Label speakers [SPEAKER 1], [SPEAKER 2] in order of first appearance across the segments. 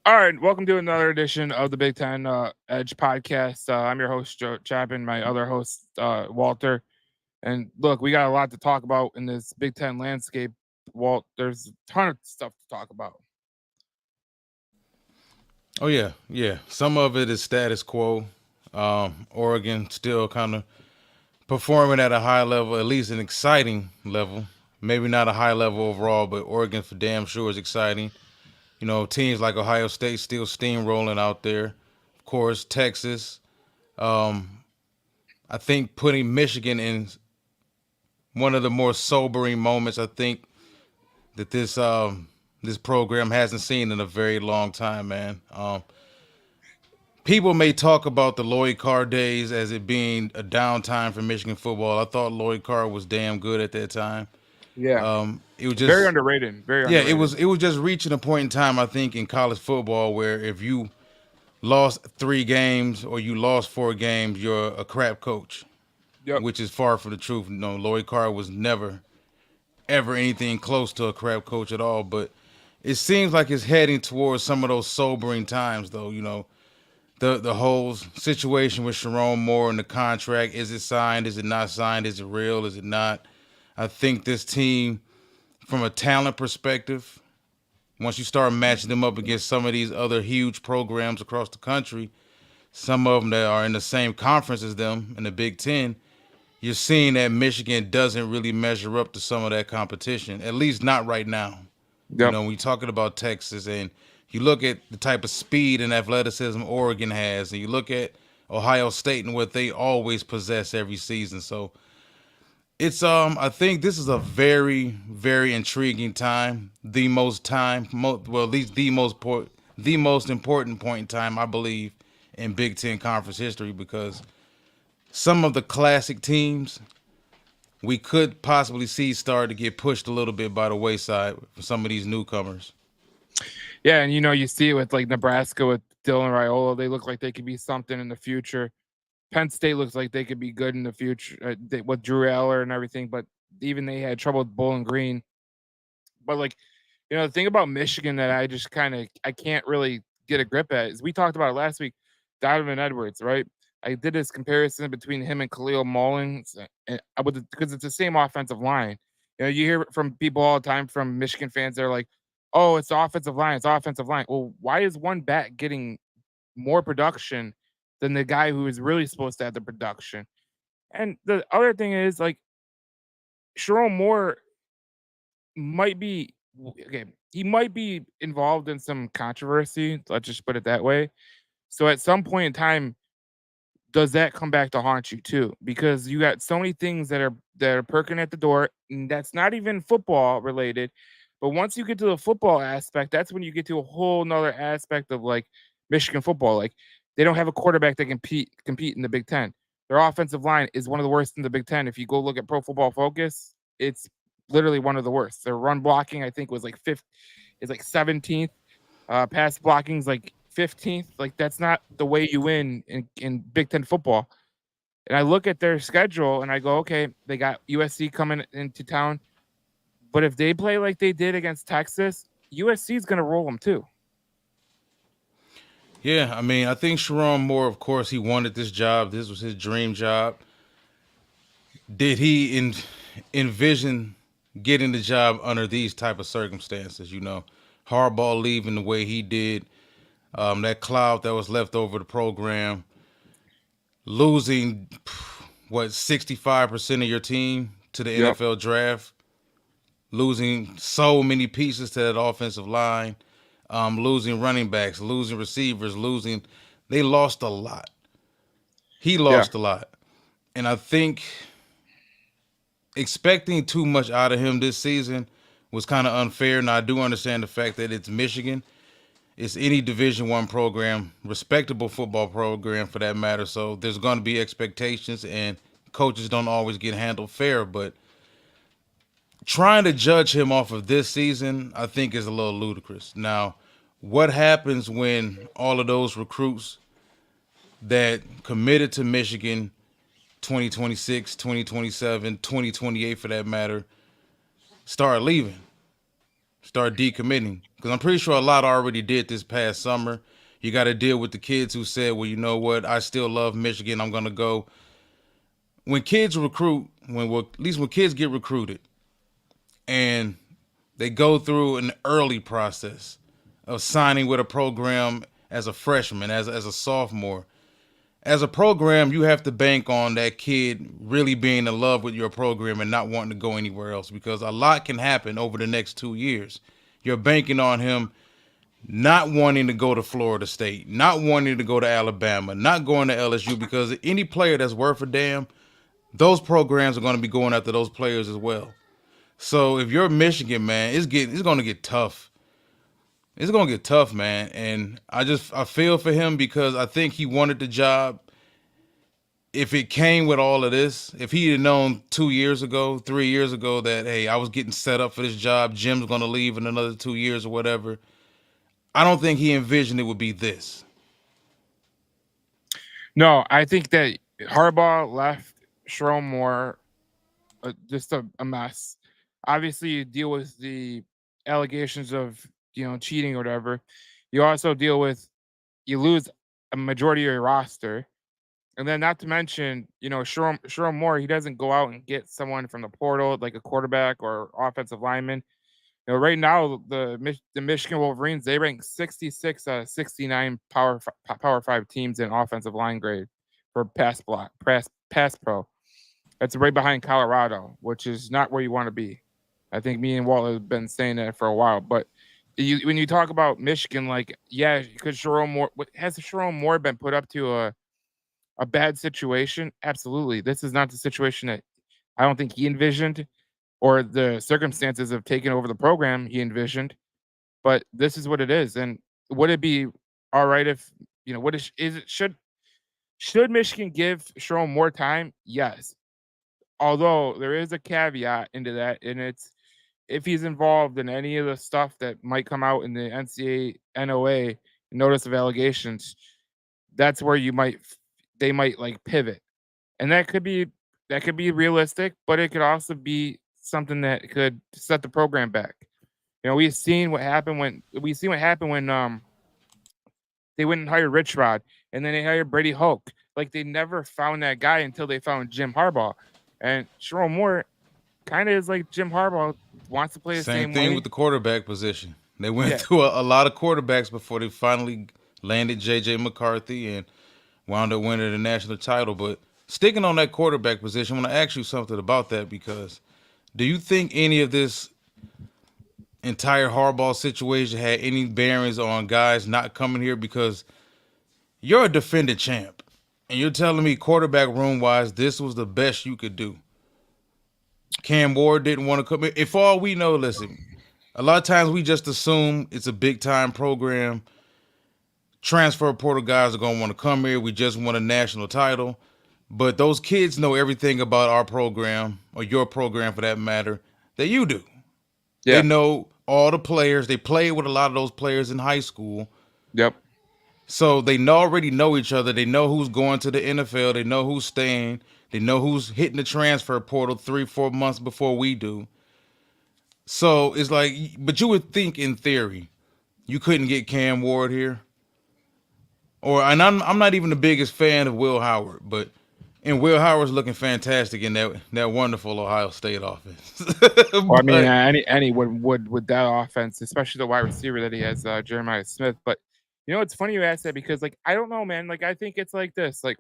[SPEAKER 1] All right, welcome to another edition of the Big Ten Edge podcast. I'm your host, Chapp, and my other host, Walter. And look, we got a lot to talk about in this Big Ten landscape. Walt, there's a ton of stuff to talk about.
[SPEAKER 2] Oh yeah. Some of it is status quo. Oregon still kind of performing at a high level, at least an exciting level. Maybe not a high level overall, but Oregon for damn sure is exciting. Teams like Ohio State still steamrolling out there. Of course, Texas. Um, I think putting Michigan in one of the more sobering moments. I think that this program hasn't seen in a very long time, man. People may talk about the Lloyd Carr days as it being a downtime for Michigan football. I thought Lloyd Carr was damn good at that time.
[SPEAKER 1] Yeah,
[SPEAKER 2] It was
[SPEAKER 1] very
[SPEAKER 2] just
[SPEAKER 1] underrated. Very
[SPEAKER 2] yeah, it
[SPEAKER 1] underrated.
[SPEAKER 2] was it was just reaching a point in time I think in college football where if you lost 3 games or you lost 4 games, you're a crap coach,
[SPEAKER 1] Yep.
[SPEAKER 2] which is far from the truth. No, Lloyd Carr was never ever anything close to a crap coach at all. But it seems like it's heading towards some of those sobering times, though. The whole situation with Sharon Moore and the contract. Is it signed? Is it not signed? Is it real? Is it not? I think this team, from a talent perspective, once you start matching them up against some of these other huge programs across the country, some of them that are in the same conference as them in the Big Ten, you're seeing that Michigan doesn't really measure up to some of that competition, at least not right now.
[SPEAKER 1] Yep.
[SPEAKER 2] When you're talking about Texas and you look at the type of speed and athleticism Oregon has, and you look at Ohio State and what they always possess every season. So it's I think this is a very, very intriguing time. Well, at least the most important point in time, I believe, in Big Ten conference history because some of the classic teams we could possibly see start to get pushed a little bit by the wayside for some of these newcomers.
[SPEAKER 1] Yeah, and you see it with like Nebraska with Dylan Raiola. They look like they could be something in the future. Penn State looks like they could be good in the future with Drew Aller and everything, but even they had trouble with Bowling Green. But like, the thing about Michigan that I just kind of I can't really get a grip at is we talked about it last week. Donovan Edwards, right? I did this comparison between him and Khalil Mullins, and because it's the same offensive line. You hear it from people all the time from Michigan fans. They're like, "Oh, it's the offensive line. It's the offensive line." Well, why is one back getting more production than the guy who is really supposed to have the production? And the other thing is like Sharon Moore might be okay. He might be involved in some controversy. Let's just put it that way. So at some point in time, does that come back to haunt you too? Because you got so many things that are perking at the door, and that's not even football related. But once you get to the football aspect, that's when you get to a whole nother aspect of like Michigan football. Like they don't have a quarterback that can compete in the Big Ten. Their offensive line is one of the worst in the Big Ten. If you go look at Pro Football Focus, it's literally one of the worst. Their run blocking, I think, was like fifth, is like 17th. Pass blocking's like 15th. Like that's not the way you win in Big Ten football. And I look at their schedule and I go, okay, they got USC coming into town, but if they play like they did against Texas, USC is going to roll them too.
[SPEAKER 2] Yeah, I mean, I think Sharon Moore, of course, he wanted this job. This was his dream job. Did he envision getting the job under these type of circumstances? Harbaugh leaving the way he did, that cloud that was left over the program, losing what 65% of your team to the
[SPEAKER 1] Yep.
[SPEAKER 2] NFL draft, losing so many pieces to that offensive line, losing running backs, losing receivers, losing. They lost a lot. He
[SPEAKER 1] Yeah.
[SPEAKER 2] lost a lot, and I think expecting too much out of him this season was kind of unfair. Now I do understand the fact that it's Michigan. It's any Division One program, respectable football program for that matter. So there's going to be expectations, and coaches don't always get handled fair. But trying to judge him off of this season, I think, is a little ludicrous. Now, what happens when all of those recruits that committed to Michigan 2026, 2027, 2028 for that matter, start leaving? start decommitting. Because I'm pretty sure a lot already did this past summer. You got to deal with the kids who said, well, you know what? I still love Michigan. I'm going to go. When kids recruit, at least when kids get recruited and they go through an early process of signing with a program as a freshman, as a sophomore, as a program, you have to bank on that kid really being in love with your program and not wanting to go anywhere else because a lot can happen over the next 2 years. You're banking on him not wanting to go to Florida State, not wanting to go to Alabama, not going to LSU because any player that's worth a damn, those programs are going to be going after those players as well. So if you're Michigan, man, it's going to get tough. It's going to get tough, man. And I feel for him because I think he wanted the job. If it came with all of this, if he had known 2 years ago, 3 years ago that, hey, I was getting set up for this job, Jim's going to leave in another 2 years or whatever, I don't think he envisioned it would be this.
[SPEAKER 1] No, I think that Harbaugh left Sherrone Moore just a mess. Obviously, you deal with the allegations of cheating or whatever. You also deal with you lose a majority of your roster, and then not to mention Sherrone Moore. He doesn't go out and get someone from the portal like a quarterback or offensive lineman. Right now the Michigan Wolverines, they rank 66 out of 69 Power 5 teams in offensive line grade for pass pro. That's right behind Colorado, which is not where you want to be. I think me and Walt have been saying that for a while. But when you talk about Michigan, like, yeah, because has Sherrone Moore been put up to a bad situation? Absolutely. This is not the situation that I don't think he envisioned, or the circumstances of taking over the program he envisioned. But this is what it is. And would it be all right if what is it should Michigan give Sherrone more time? Yes. Although there is a caveat into that, and it's if he's involved in any of the stuff that might come out in the NCAA NOA notice of allegations, that's where they might like pivot, and that could be realistic, but it could also be something that could set the program back. We've seen what happened when they went and hired Rich Rod, and then they hired Brady Hoke. Like, they never found that guy until they found Jim Harbaugh, and Sherrone Moore kind of is like Jim Harbaugh, wants to play the
[SPEAKER 2] Same
[SPEAKER 1] same
[SPEAKER 2] thing with
[SPEAKER 1] way.
[SPEAKER 2] the quarterback position. They went
[SPEAKER 1] Yeah,
[SPEAKER 2] through a lot of quarterbacks before they finally landed J.J. McCarthy and wound up winning the national title. But sticking on that quarterback position, I want to ask you something about that because do you think any of this entire Harbaugh situation had any bearings on guys not coming here? Because you're a defending champ, and you're telling me quarterback room wise, this was the best you could do. Cam Ward didn't want to come in. If all we know, listen, a lot of times we just assume it's a big time program. Transfer portal guys are going to want to come here. We just won a national title. But those kids know everything about our program, or your program for that matter, that you do. They
[SPEAKER 1] yeah,
[SPEAKER 2] know all the players. They played with a lot of those players in high school.
[SPEAKER 1] yep.
[SPEAKER 2] So they already know each other. They know who's going to the NFL. They know who's staying. They know who's hitting the transfer portal 3-4 months before we do. So it's like, but you would think in theory, you couldn't get Cam Ward here. And I'm not even the biggest fan of Will Howard, but Will Howard's looking fantastic in that wonderful Ohio State offense.
[SPEAKER 1] Well, I mean,
[SPEAKER 2] But
[SPEAKER 1] any would with that offense, especially the wide receiver that he has, Jeremiah Smith. But it's funny you asked that because, like, I don't know, man. Like, I think it's like this. Like,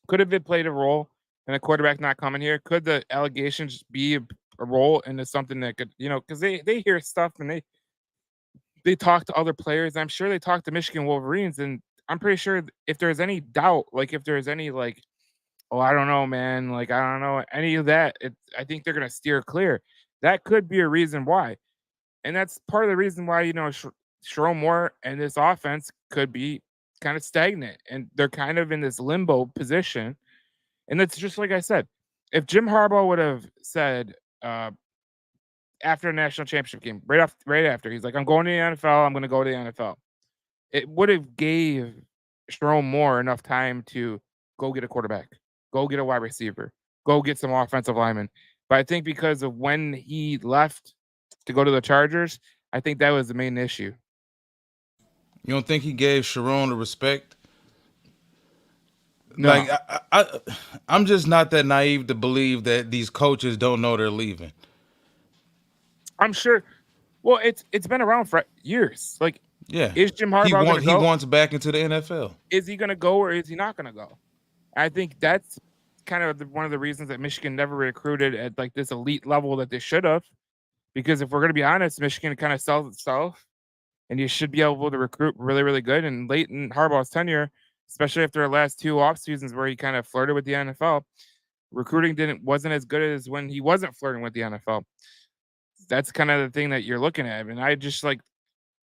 [SPEAKER 1] could have it played a role in a quarterback not coming here? Could the allegations be a role into something that could, because they hear stuff and they talk to other players. I'm sure they talk to Michigan Wolverines, and I'm pretty sure if there's any doubt, like if there's any like, oh, I don't know, man, like I don't know any of that, I think they're gonna steer clear. That could be a reason why, and that's part of the reason why Sherrone Moore and this offense could be kind of stagnant, and they're kind of in this limbo position. And it's just like I said, if Jim Harbaugh would have said, after a national championship game, right after, he's like, "I'm going to the NFL. I'm going to go to the NFL." It would have gave Sherrone Moore enough time to go get a quarterback, go get a wide receiver, go get some offensive linemen. But I think because of when he left to go to the Chargers. I think that was the main issue.
[SPEAKER 2] You don't think he gave Sharon the respect?
[SPEAKER 1] No,
[SPEAKER 2] Like I'm just not that naive to believe that these coaches don't know they're leaving.
[SPEAKER 1] I'm sure. Well, it's been around for years. Like,
[SPEAKER 2] Yeah,
[SPEAKER 1] is Jim Harbaugh going to
[SPEAKER 2] he
[SPEAKER 1] go?
[SPEAKER 2] wants back into the NFL.
[SPEAKER 1] Is he going to go or is he not going to go? I think that's kind of one of the reasons that Michigan never recruited at like this elite level that they should have. Because if we're going to be honest, Michigan kind of sells itself, and you should be able to recruit really, really good. And late in Harbaugh's tenure, especially after the last two off seasons where he kind of flirted with the NFL, recruiting wasn't as good as when he wasn't flirting with the NFL. That's kind of the thing that you're looking at. And I just like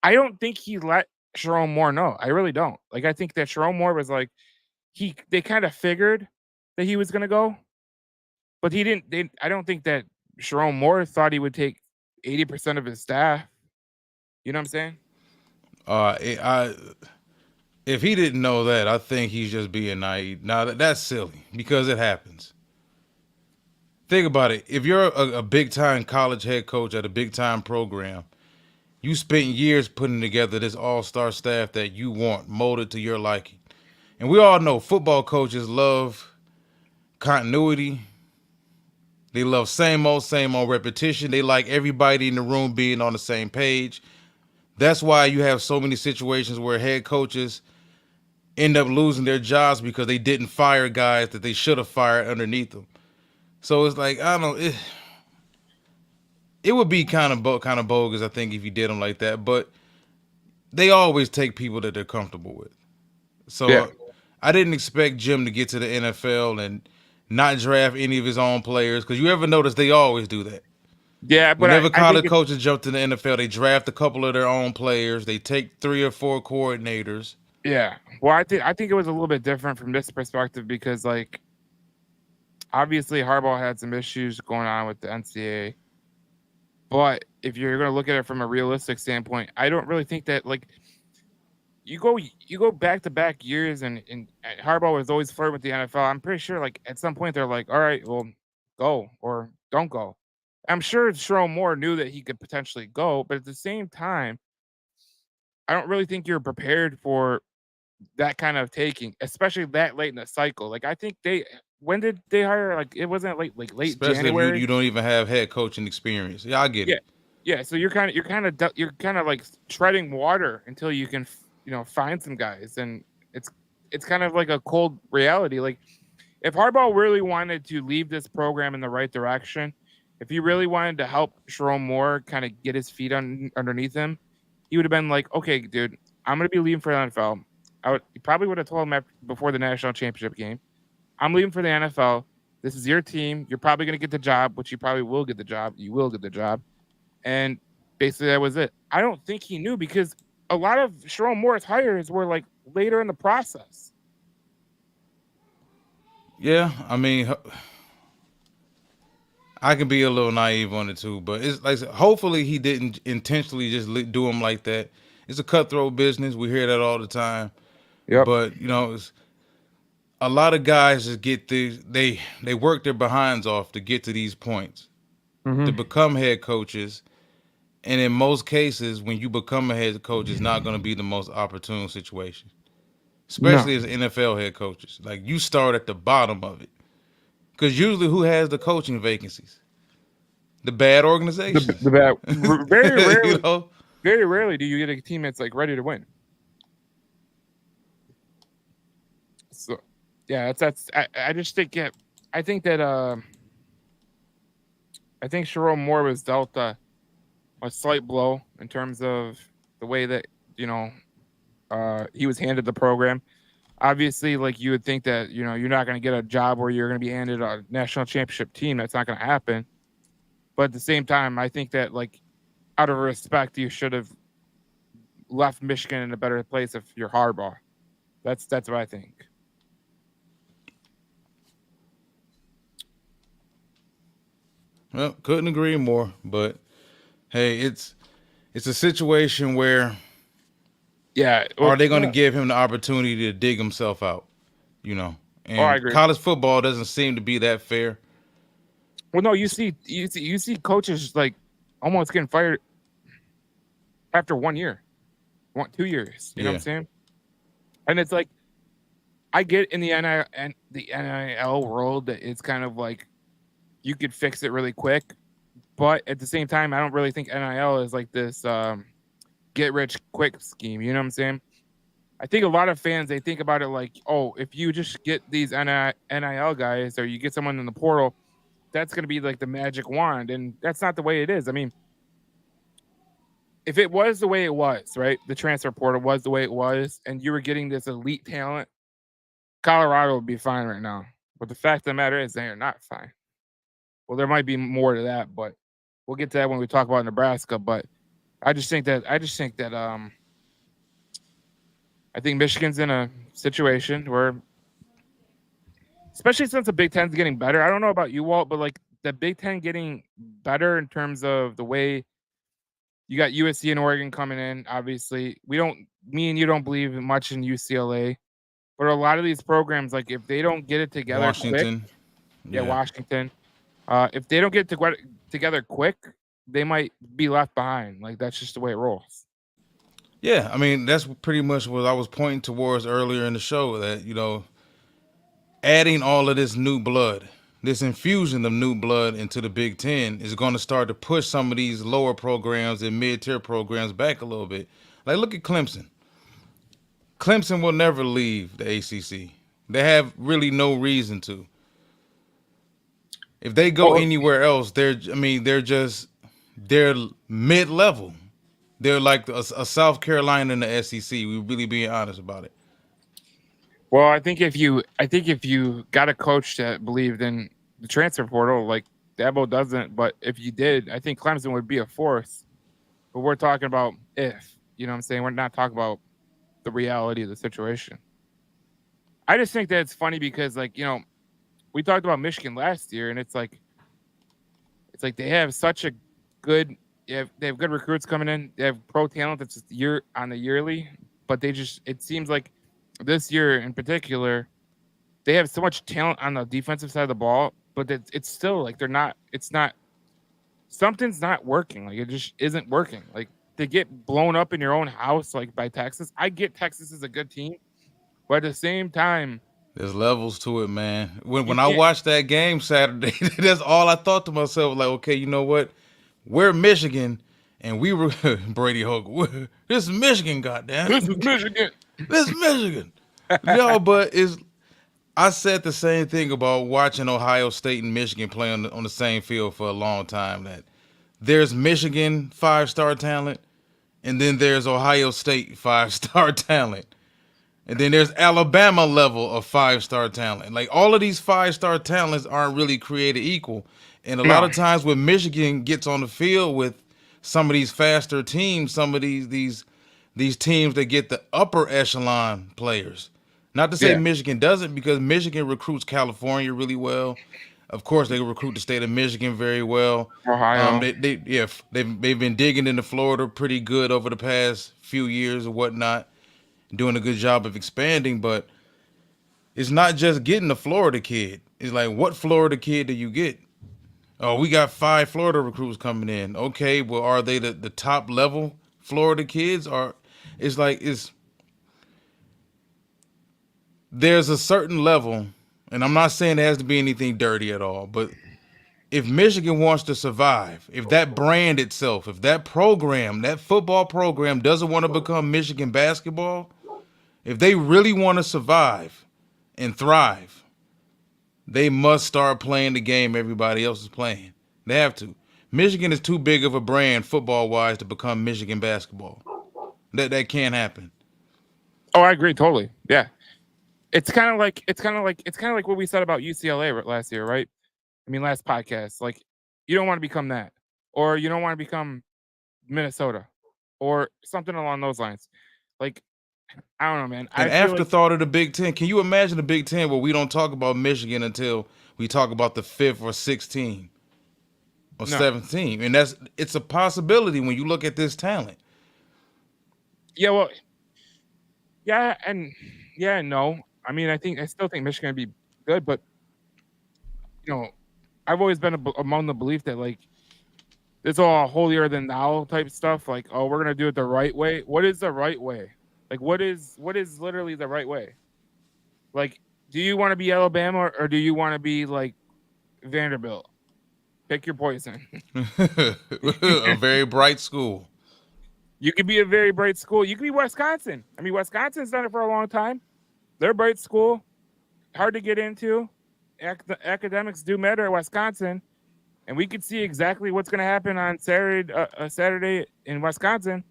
[SPEAKER 1] I don't think he let Sharon Moore know. I really don't. Like I think that Sharon Moore was like they kind of figured that he was gonna go, but he didn't I don't think that Sharon Moore thought he would take 80% of his staff. You know what I'm saying?
[SPEAKER 2] I if he didn't know that, I think he's just being naive. Now that's silly because it happens. Think about it. If you're a big time college head coach at a big time program, you spent years putting together this all star staff that you want molded to your liking. And we all know football coaches love continuity. They love same old repetition. They like everybody in the room being on the same page. That's why you have so many situations where head coaches end up losing their jobs because they didn't fire guys that they should have fired underneath them. So it's like I don't know. It would be kind of bogus, I think, if you did them like that. But they always take people that they're comfortable with. So
[SPEAKER 1] Yeah.
[SPEAKER 2] I didn't expect Jim to get to the NFL and not draft any of his own players because you ever notice they always do that.
[SPEAKER 1] Yeah, but
[SPEAKER 2] Whenever
[SPEAKER 1] I think
[SPEAKER 2] college coaches jump to the NFL, they draft a couple of their own players. They take 3 or 4 coordinators.
[SPEAKER 1] yeah. Well, I think it was a little bit different from this perspective because like obviously Harbaugh had some issues going on with the NCAA. But if you're going to look at it from a realistic standpoint, I don't really think that like you go back to back years and Harbaugh was always flirting with the NFL. I'm pretty sure like at some point they're like, all right, well, go or don't go. I'm sure Sharon Moore knew that he could potentially go, but at the same time, I don't really think you're prepared for that kind of taking, especially that late in the cycle. Like I think they when did they hire? Like it wasn't like late
[SPEAKER 2] Especially if you
[SPEAKER 1] January.
[SPEAKER 2] you don't even have head coaching experience. Yeah, I get
[SPEAKER 1] Yeah,
[SPEAKER 2] it.
[SPEAKER 1] yeah. So you're kind of like treading water until you can find some guys, and it's kind of like a cold reality. Like if Harbaugh really wanted to leave this program in the right direction, if he really wanted to help Sharon Moore kind of get his feet underneath him, he would have been like, okay, dude, I'm gonna be leaving for the NFL. He probably would have told him before the national championship game. I'm leaving for the NFL. This is your team. You're probably going to get the job, which you probably will get the job. You will get the job. And basically, that was it. I don't think he knew because a lot of Sharon Moore's hires were like later in the process.
[SPEAKER 2] Yeah, I mean, I can be a little naive on it too, but it's like hopefully he didn't intentionally just do him like that. It's a cutthroat business. We hear that all the time,
[SPEAKER 1] Yep.
[SPEAKER 2] but a lot of guys just get they work their behinds off to get to these points to
[SPEAKER 1] Mm-hmm.
[SPEAKER 2] become head coaches. And in most cases, when you become a head coach, it's not going to be the most opportune situation,
[SPEAKER 1] No.
[SPEAKER 2] especially as NFL head coaches. Like you start at the bottom of it, because usually who has the coaching vacancies? The bad organizations.
[SPEAKER 1] The bad. Very
[SPEAKER 2] you
[SPEAKER 1] rarely,
[SPEAKER 2] know,
[SPEAKER 1] very rarely do you get a team that's like ready to win. So, yeah, that's. I just think I think that I think Sharon Moore was dealt a slight blow in terms of the way that you know he was handed the program. Obviously, like you would think that you're not going to get a job where you're going to be handed a national championship team. That's not going to happen. But at the same time, I think that like out of respect, you should have left Michigan in a better place if you're Harbaugh. That's what I think.
[SPEAKER 2] well, couldn't agree more. But hey, it's a situation where
[SPEAKER 1] Yeah.
[SPEAKER 2] are
[SPEAKER 1] Well,
[SPEAKER 2] they going to
[SPEAKER 1] yeah.
[SPEAKER 2] give him the opportunity to dig himself out? You know,
[SPEAKER 1] Oh, I
[SPEAKER 2] and
[SPEAKER 1] agree.
[SPEAKER 2] college football doesn't seem to be that fair.
[SPEAKER 1] Well, no, you see coaches like almost getting fired after 1 year, 2 years. You know what I'm
[SPEAKER 2] Yeah.
[SPEAKER 1] saying? And it's like I get in the NIL world that it's kind of like you could fix it really quick, but at the same time, I don't really think NIL is like this get rich quick scheme. You know what I'm saying? I think a lot of fans they think about it like, oh, if you just get these NIL guys or you get someone in the portal, that's going to be like the magic wand, and that's not the way it is. I mean, if it was the way it was, right, the transfer portal was the way it was, and you were getting this elite talent, Colorado would be fine right now. But the fact of the matter is, they are not fine. Well, there might be more to that, but we'll get to that when we talk about Nebraska. But I think Michigan's in a situation where, especially since the Big Ten's getting better. I don't know about you, Walt, but like the Big Ten getting better in terms of the way you got USC and Oregon coming in. Obviously, me and you don't believe much in UCLA, but a lot of these programs, like if they don't get it together quick,
[SPEAKER 2] Washington.
[SPEAKER 1] yeah,
[SPEAKER 2] Yeah.
[SPEAKER 1] Washington, if they don't get it together quick, they might be left behind. Like that's just the way it rolls.
[SPEAKER 2] Yeah, I mean that's pretty much what I was pointing towards earlier in the show. That adding all of this new blood, this infusion of new blood into the Big Ten is going to start to push some of these lower programs and mid-tier programs back a little bit. Like look at Clemson. Clemson will never leave the ACC. They have really no reason to. If they go
[SPEAKER 1] Well,
[SPEAKER 2] anywhere else, they're mid-level. They're like a South Carolina in the SEC. We really being honest about it.
[SPEAKER 1] well, I think if you got a coach that believed in the transfer portal, like Dabo doesn't, but if you did, I think Clemson would be a force. But we're talking about if, you know what I'm saying? We're not talking about the reality of the situation. I just think that it's funny because like, we talked about Michigan last year and it's like they have such a good they have good recruits coming in. They have pro talent that's just year on the yearly, but it seems like this year in particular, they have so much talent on the defensive side of the ball, but it's still like it's not something's not working. Like it just isn't working. Like to get blown up in your own house like by Texas. I get Texas is a good team, but at the same time,
[SPEAKER 2] There's levels to it, man.
[SPEAKER 1] you
[SPEAKER 2] When I
[SPEAKER 1] can't
[SPEAKER 2] watched that game Saturday, that's all I thought to myself. Like, okay, you know what? We're Michigan, and we were Brady Hoke. This is Michigan, goddamn.
[SPEAKER 1] this is Michigan.
[SPEAKER 2] This is Michigan. No, but is I said the same thing about watching Ohio State and Michigan play on the same field for a long time. That there's Michigan 5-star talent, and then there's Ohio State 5-star talent. And then there's Alabama level of 5-star talent. Like all of these 5-star talents aren't really created equal. And a lot
[SPEAKER 1] No.
[SPEAKER 2] of times when Michigan gets on the field with some of these faster teams, some of these teams that get the upper echelon players. Not to say
[SPEAKER 1] Yeah.
[SPEAKER 2] Michigan doesn't, because Michigan recruits California really well. Of course, they recruit the state of Michigan very well.
[SPEAKER 1] Ohio.
[SPEAKER 2] They've been digging into Florida pretty good over the past few years or whatnot, doing a good job of expanding, but it's not just getting a Florida kid. It's like, what Florida kid do you get? Oh, we got 5 Florida recruits coming in. Okay, well, are they the top level Florida kids? Or it's like there's a certain level, and I'm not saying it has to be anything dirty at all, but if Michigan wants to survive, if that brand itself, if that program, that football program doesn't want to become Michigan basketball, if they really want to survive and thrive, they must start playing the game everybody else is playing. They have to. Michigan is too big of a brand football wise to become Michigan basketball. That can't happen.
[SPEAKER 1] Oh, I agree totally. Yeah. It's kind of like what we said about UCLA last year, right? I mean, last podcast. Like, you don't want to become that, or you don't want to become Minnesota, or something along those lines. Like, I don't know, man.
[SPEAKER 2] An
[SPEAKER 1] I feel like
[SPEAKER 2] afterthought of the Big Ten. Can you imagine the Big Ten where we don't talk about Michigan until we talk about the 5th or 6th team or
[SPEAKER 1] no.
[SPEAKER 2] 7th team? And it's a possibility when you look at this talent.
[SPEAKER 1] Yeah, well, yeah and no. I mean, I still think Michigan would be good, but you know, I've always been among the belief that like It's all holier than thou type stuff. Like, oh, we're gonna do it the right way. What is the right way? Like, what is literally the right way? Like, do you want to be Alabama or do you want to be like Vanderbilt? Pick your poison.
[SPEAKER 2] A very bright school.
[SPEAKER 1] You could be a very bright school. You could be Wisconsin. I mean, Wisconsin's done it for a long time. They're a bright school, hard to get into. Academics do matter at Wisconsin, and we could see exactly what's going to happen on Saturday in Wisconsin.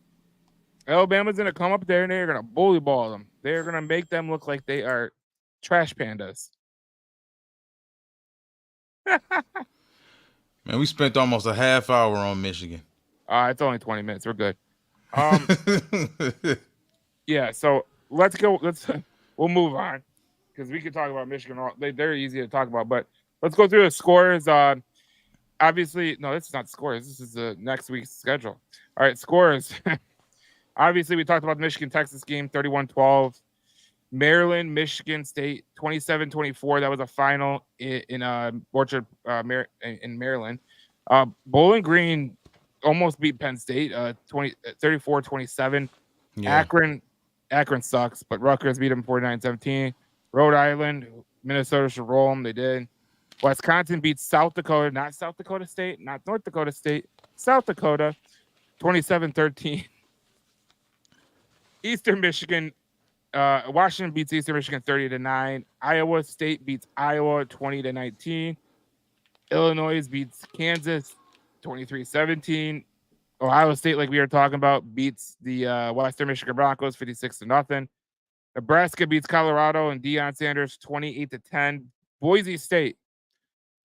[SPEAKER 1] Alabama's going to come up there and they're going to bully ball them. They're going to make them look like they are trash pandas.
[SPEAKER 2] Man, we spent almost a half hour on Michigan.
[SPEAKER 1] It's only 20 minutes. We're good. Yeah, so let's go. We'll move on because we could talk about Michigan. They're easy to talk about, but let's go through the scores. Obviously, no, this is not scores. This is the next week's schedule. All right, scores. Obviously, we talked about the Michigan-Texas game, 31-12. Maryland, Michigan State, 27-24. That was a final in Orchard, in Maryland. Bowling Green almost beat Penn State, 34-27.
[SPEAKER 2] Yeah.
[SPEAKER 1] Akron sucks, but Rutgers beat them 49-17. Rhode Island, Minnesota should roll them. They did. Wisconsin beats South Dakota, not South Dakota State, not North Dakota State, South Dakota, 27-13. Eastern Michigan, Washington beats Eastern Michigan 30-9. Iowa State beats Iowa 20-19. Illinois beats Kansas 23-17. Ohio State, like we were talking about, beats the Western Michigan Broncos 56-0. Nebraska beats Colorado and Deion Sanders 28-10. Boise State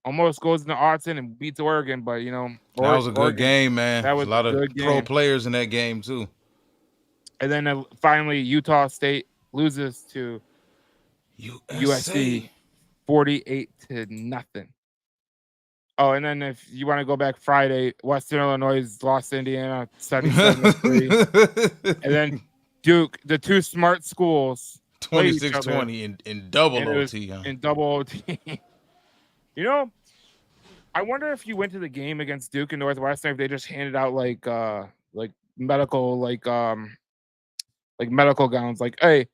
[SPEAKER 1] almost goes into Autzen and beats Oregon, but
[SPEAKER 2] that was a good game, man.
[SPEAKER 1] That was
[SPEAKER 2] a lot
[SPEAKER 1] a
[SPEAKER 2] of
[SPEAKER 1] good
[SPEAKER 2] pro
[SPEAKER 1] game.
[SPEAKER 2] players in that game too.
[SPEAKER 1] And then finally, Utah State loses to
[SPEAKER 2] USC
[SPEAKER 1] 48-0. Oh, and then if you want to go back Friday, Western Illinois lost to Indiana 77-3. And then Duke, the two smart schools,
[SPEAKER 2] 26-20 in double OT.
[SPEAKER 1] In double OT. I wonder if you went to the game against Duke and Northwestern, if they just handed out like medical medical gowns, like, hey,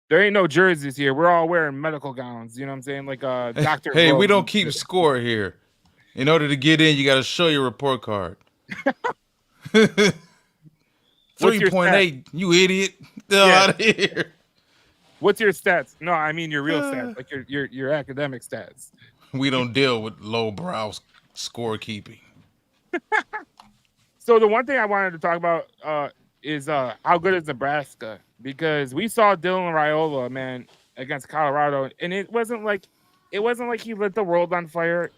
[SPEAKER 1] there ain't no jerseys here. We're all wearing medical gowns. You know what I'm saying? Like doctor.
[SPEAKER 2] Hey, we don't keep score here. In order to get in, you got to show your report card. 3.8, you idiot. Get out of here.
[SPEAKER 1] What's your stats? No, I mean your real stats, like your academic stats.
[SPEAKER 2] We don't deal with lowbrow scorekeeping.
[SPEAKER 1] So the one thing I wanted to talk about is how good is Nebraska? Because we saw Dylan Raiola, man, against Colorado, and it wasn't like he lit the world on fire.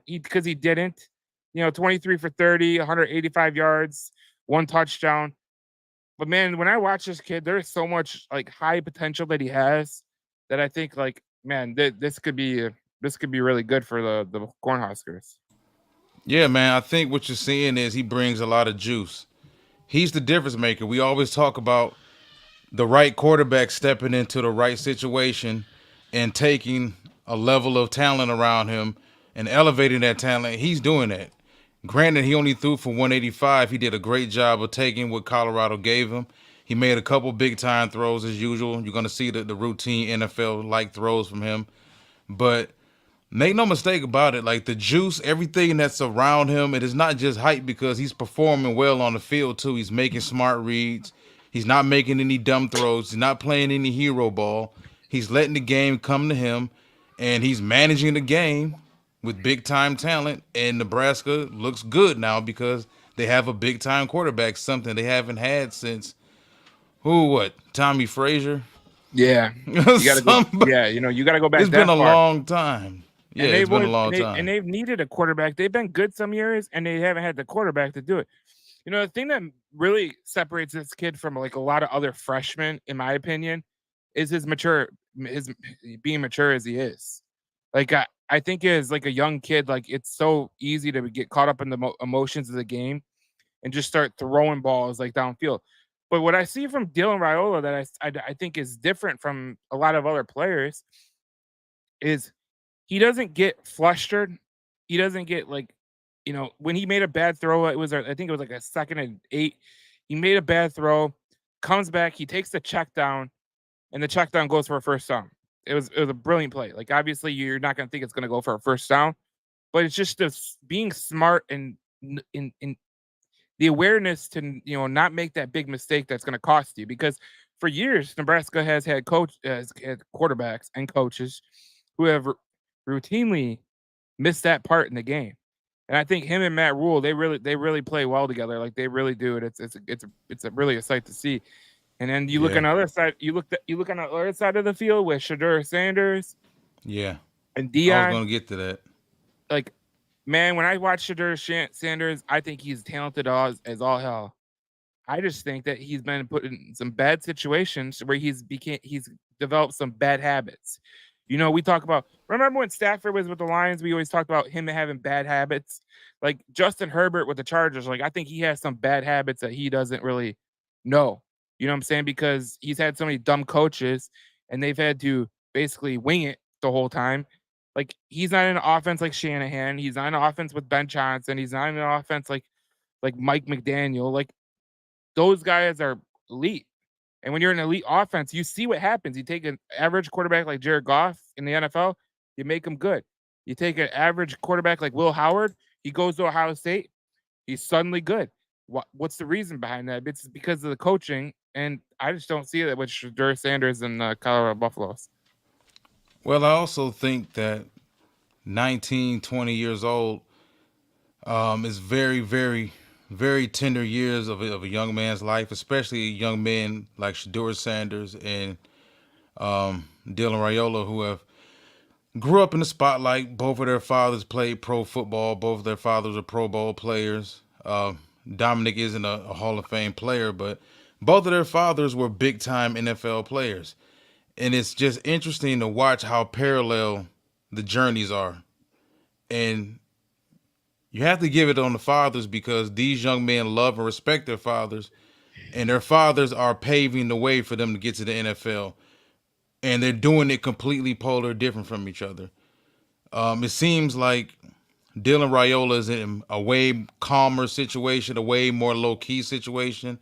[SPEAKER 1] Because he didn't. 23 for 30, 185 yards, 1 touchdown. But man, when I watch this kid, there's so much like high potential that he has that I think like, man, this could be really good for the Cornhuskers.
[SPEAKER 2] Yeah, man. I think what you're seeing is he brings a lot of juice. He's the difference maker. We always talk about the right quarterback stepping into the right situation and taking a level of talent around him and elevating that talent. He's doing that. Granted, he only threw for 185. He did a great job of taking what Colorado gave him. He made a couple big-time throws as usual. You're going to see the routine NFL-like throws from him. But make no mistake about it, like the juice, everything that's around him, it is not just hype because he's performing well on the field, too. He's making smart reads. He's not making any dumb throws. He's not playing any hero ball. He's letting the game come to him, and he's managing the game with big-time talent, and Nebraska looks good now because they have a big-time quarterback, something they haven't had since, Tommy Frazier?
[SPEAKER 1] Yeah. You gotta go, you got to go back.
[SPEAKER 2] It's been a long time. Yeah, it's been a long time.
[SPEAKER 1] And they've needed a quarterback. They've been good some years, and they haven't had the quarterback to do it. The thing that really separates this kid from like a lot of other freshmen, in my opinion, is his being mature as he is. Like I think as like a young kid, like it's so easy to get caught up in the emotions of the game and just start throwing balls like downfield. But what I see from Dylan Raiola that I think is different from a lot of other players is he doesn't get flustered. He doesn't get like when he made a bad throw, I think it was like a 2nd and 8. He made a bad throw, comes back, he takes the check down, and the check down goes for a first down. It was a brilliant play. Like, obviously, you're not gonna think it's gonna go for a first down, but it's just this being smart and in the awareness to not make that big mistake that's going to cost you. Because for years Nebraska has had quarterbacks and coaches who have routinely missed that part in the game. And I think him and Matt Rule, they really play well together, like they really do. And it's really a sight to see. And then you look
[SPEAKER 2] Yeah,
[SPEAKER 1] on the other side, you look on the other side of the field with Shadur Sanders
[SPEAKER 2] yeah.
[SPEAKER 1] and
[SPEAKER 2] I was
[SPEAKER 1] Dion.
[SPEAKER 2] gonna get to that.
[SPEAKER 1] Like, man, when I watch Sanders, I think he's talented as all hell. I just think that he's been put in some bad situations where he's developed some bad habits. We talk about, remember when Stafford was with the Lions, we always talked about him having bad habits. Like Justin Herbert with the Chargers, like I think he has some bad habits that he doesn't really know. You know what I'm saying? Because he's had so many dumb coaches and they've had to basically wing it the whole time. Like, he's not in an offense like Shanahan. He's not in an offense with Ben Johnson. He's not in an offense like Mike McDaniel. Like, those guys are elite. And when you're in an elite offense, you see what happens. You take an average quarterback like Jared Goff in the NFL, you make him good. You take an average quarterback like Will Howard, he goes to Ohio State, he's suddenly good. What's the reason behind that? It's because of the coaching, and I just don't see that with Shadur Sanders and Colorado Buffaloes.
[SPEAKER 2] Well, I also think that 19, 20 years old is very, very, very tender years of a young man's life, especially young men like Shador Sanders and Dylan Raiola, who have grew up in the spotlight. Both of their fathers played pro football. Both of their fathers are Pro Bowl players. Dominic isn't a Hall of Fame player, but both of their fathers were big time NFL players. And it's just interesting to watch how parallel the journeys are. And you have to give it on the fathers because these young men love and respect their fathers, and their fathers are paving the way for them to get to the NFL. And they're doing it completely polar different from each other. It seems like Dylan Raiola is in a way calmer situation, a way more low key situation.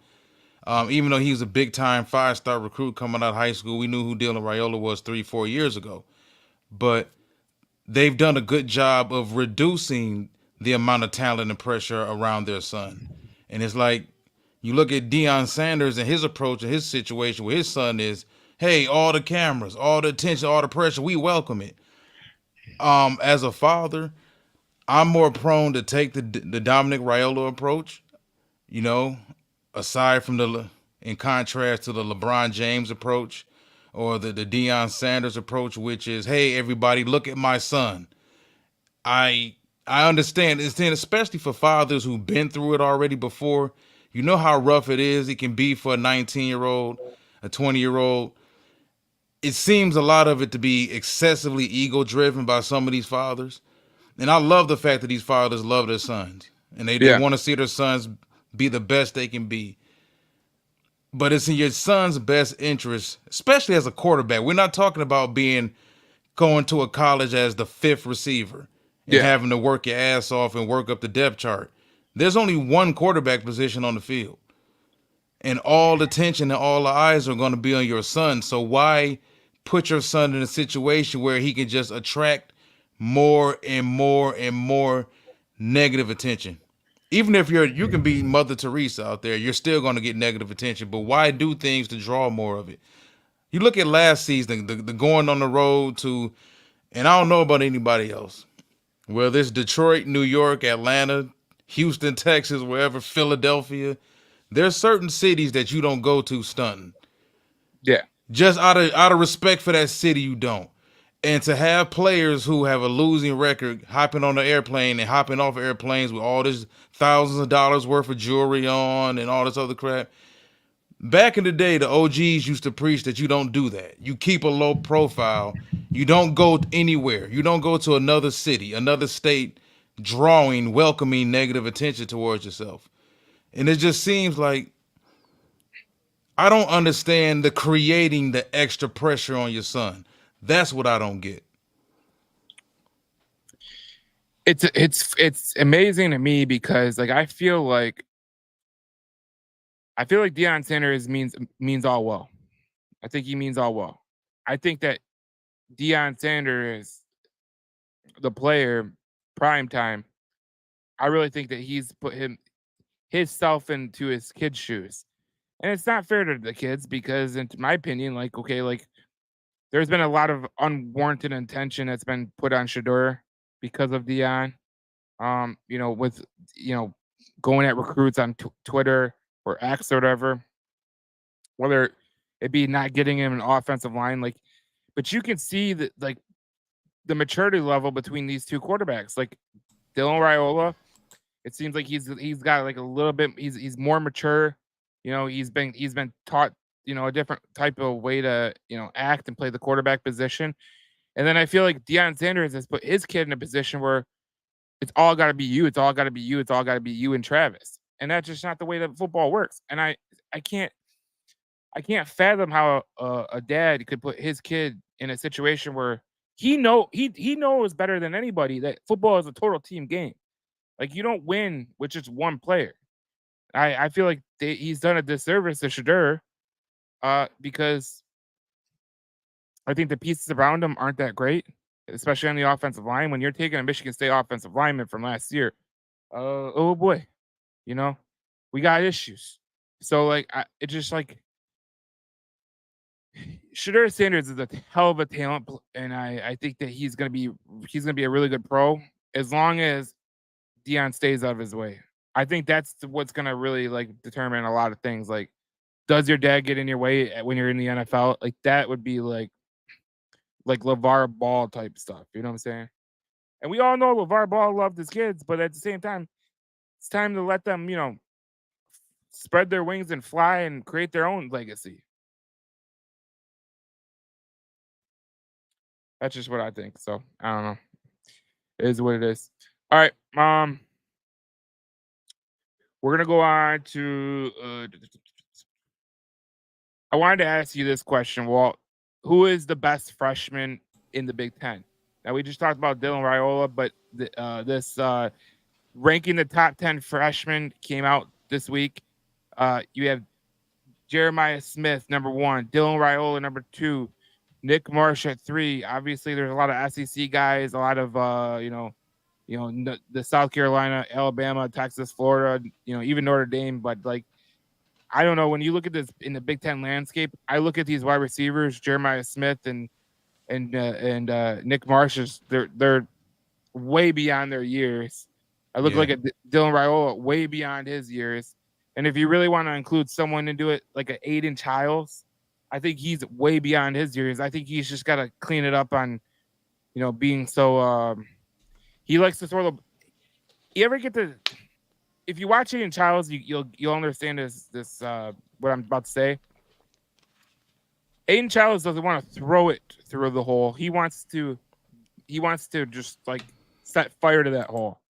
[SPEAKER 2] Even though he was a big time 5-star recruit coming out of high school, we knew who Dylan Raiola was 3, 4 years ago. But they've done a good job of reducing the amount of talent and pressure around their son. And it's like you look at Deion Sanders and his approach and his situation with his son is, hey, all the cameras, all the attention, all the pressure, we welcome it. As a father, I'm more prone to take the Dominic Raiola approach. You know, aside from in contrast to the LeBron James approach or the Deion Sanders approach, which is, hey, everybody, look at my son. I I understand it's then especially for fathers who've been through it already before. You know how rough it is. It can be for a 19-year-old, a 20-year-old. It seems a lot of it to be excessively ego driven by some of these fathers. And I love the fact that these fathers love their sons and they
[SPEAKER 1] Yeah.
[SPEAKER 2] want to see their sons be the best they can be. But it's in your son's best interest, especially as a quarterback. We're not talking about being going to a college as the fifth receiver and
[SPEAKER 1] Yeah.
[SPEAKER 2] having to work your ass off and work up the depth chart. There's only one quarterback position on the field. And all the attention and all the eyes are going to be on your son. So why put your son in a situation where he can just attract more and more and more negative attention? Even if you can be Mother Teresa out there, you're still going to get negative attention. But why do things to draw more of it? You look at last season, the going on the road to, and I don't know about anybody else, whether it's Detroit, New York, Atlanta, Houston, Texas, wherever, Philadelphia. There's certain cities that you don't go to stunting.
[SPEAKER 1] Yeah.
[SPEAKER 2] Just out of respect for that city, you don't. And to have players who have a losing record hopping on the airplane and hopping off airplanes with all this thousands of dollars worth of jewelry on and all this other crap. Back in the day, the OGs used to preach that you don't do that. You keep a low profile. You don't go anywhere. You don't go to another city, another state, drawing, welcoming negative attention towards yourself. And it just seems like I don't understand the creating the extra pressure on your son. That's what I don't get.
[SPEAKER 1] It's amazing to me because like I feel like Deion Sanders means all well. I think he means all well. I think that Deion Sanders, the player, prime time. I really think that he's put his self into his kids' shoes, and it's not fair to the kids because, in my opinion, like okay, like there's been a lot of unwarranted attention that's been put on Shador because of Dion. With you know going at recruits on Twitter or X or whatever, whether it be not getting him an offensive line, like, but you can see that like the maturity level between these two quarterbacks, like Dylan Raiola. It seems like he's got like a little bit. He's more mature. He's been taught a different type of way to act and play the quarterback position. And then I feel like Deion Sanders has put his kid in a position where it's all got to be you. It's all got to be you. It's all got to be you and Travis. And that's just not the way that football works. And I can't I can't fathom how a dad could put his kid in a situation where he knows better than anybody that football is a total team game. Like you don't win with just one player. I feel like he's done a disservice to Shadur because I think the pieces around him aren't that great, especially on the offensive line. When you're taking a Michigan State offensive lineman from last year, oh boy, you know we got issues. So like, it's just like Shadur Sanders is a hell of a talent, and I think that he's gonna be a really good pro as long as Dion stays out of his way. I think that's what's gonna really like determine a lot of things. Like, does your dad get in your way when you're in the NFL? Like that would be like LeVar Ball type stuff. You know what I'm saying? And we all know LeVar Ball loved his kids, but at the same time, it's time to let them, spread their wings and fly and create their own legacy. That's just what I think. So I don't know. It is what it is. All right. We're gonna go on to. I wanted to ask you this question, Walt. Who is the best freshman in the Big Ten? Now we just talked about Dylan Raiola, but this ranking the top 10 freshmen came out this week. You have Jeremiah Smith number one, Dylan Raiola number two, Nick Marsh at three. Obviously, there's a lot of SEC guys, a lot of the South Carolina, Alabama, Texas, Florida, even Notre Dame. But like, I don't know. When you look at this in the Big Ten landscape, I look at these wide receivers, Jeremiah Smith and Nick Marsh. They're way beyond their years. I look
[SPEAKER 2] Yeah.
[SPEAKER 1] like a Dylan Raiola way beyond his years. And if you really want to include someone into it, like an Aiden Childs, I think he's way beyond his years. I think he's just got to clean it up on, being so. He likes to throw the. You ever get to? If you watch Aiden Childs, you'll understand this what I'm about to say. Aiden Childs doesn't want to throw it through the hole. He wants to just like set fire to that hole.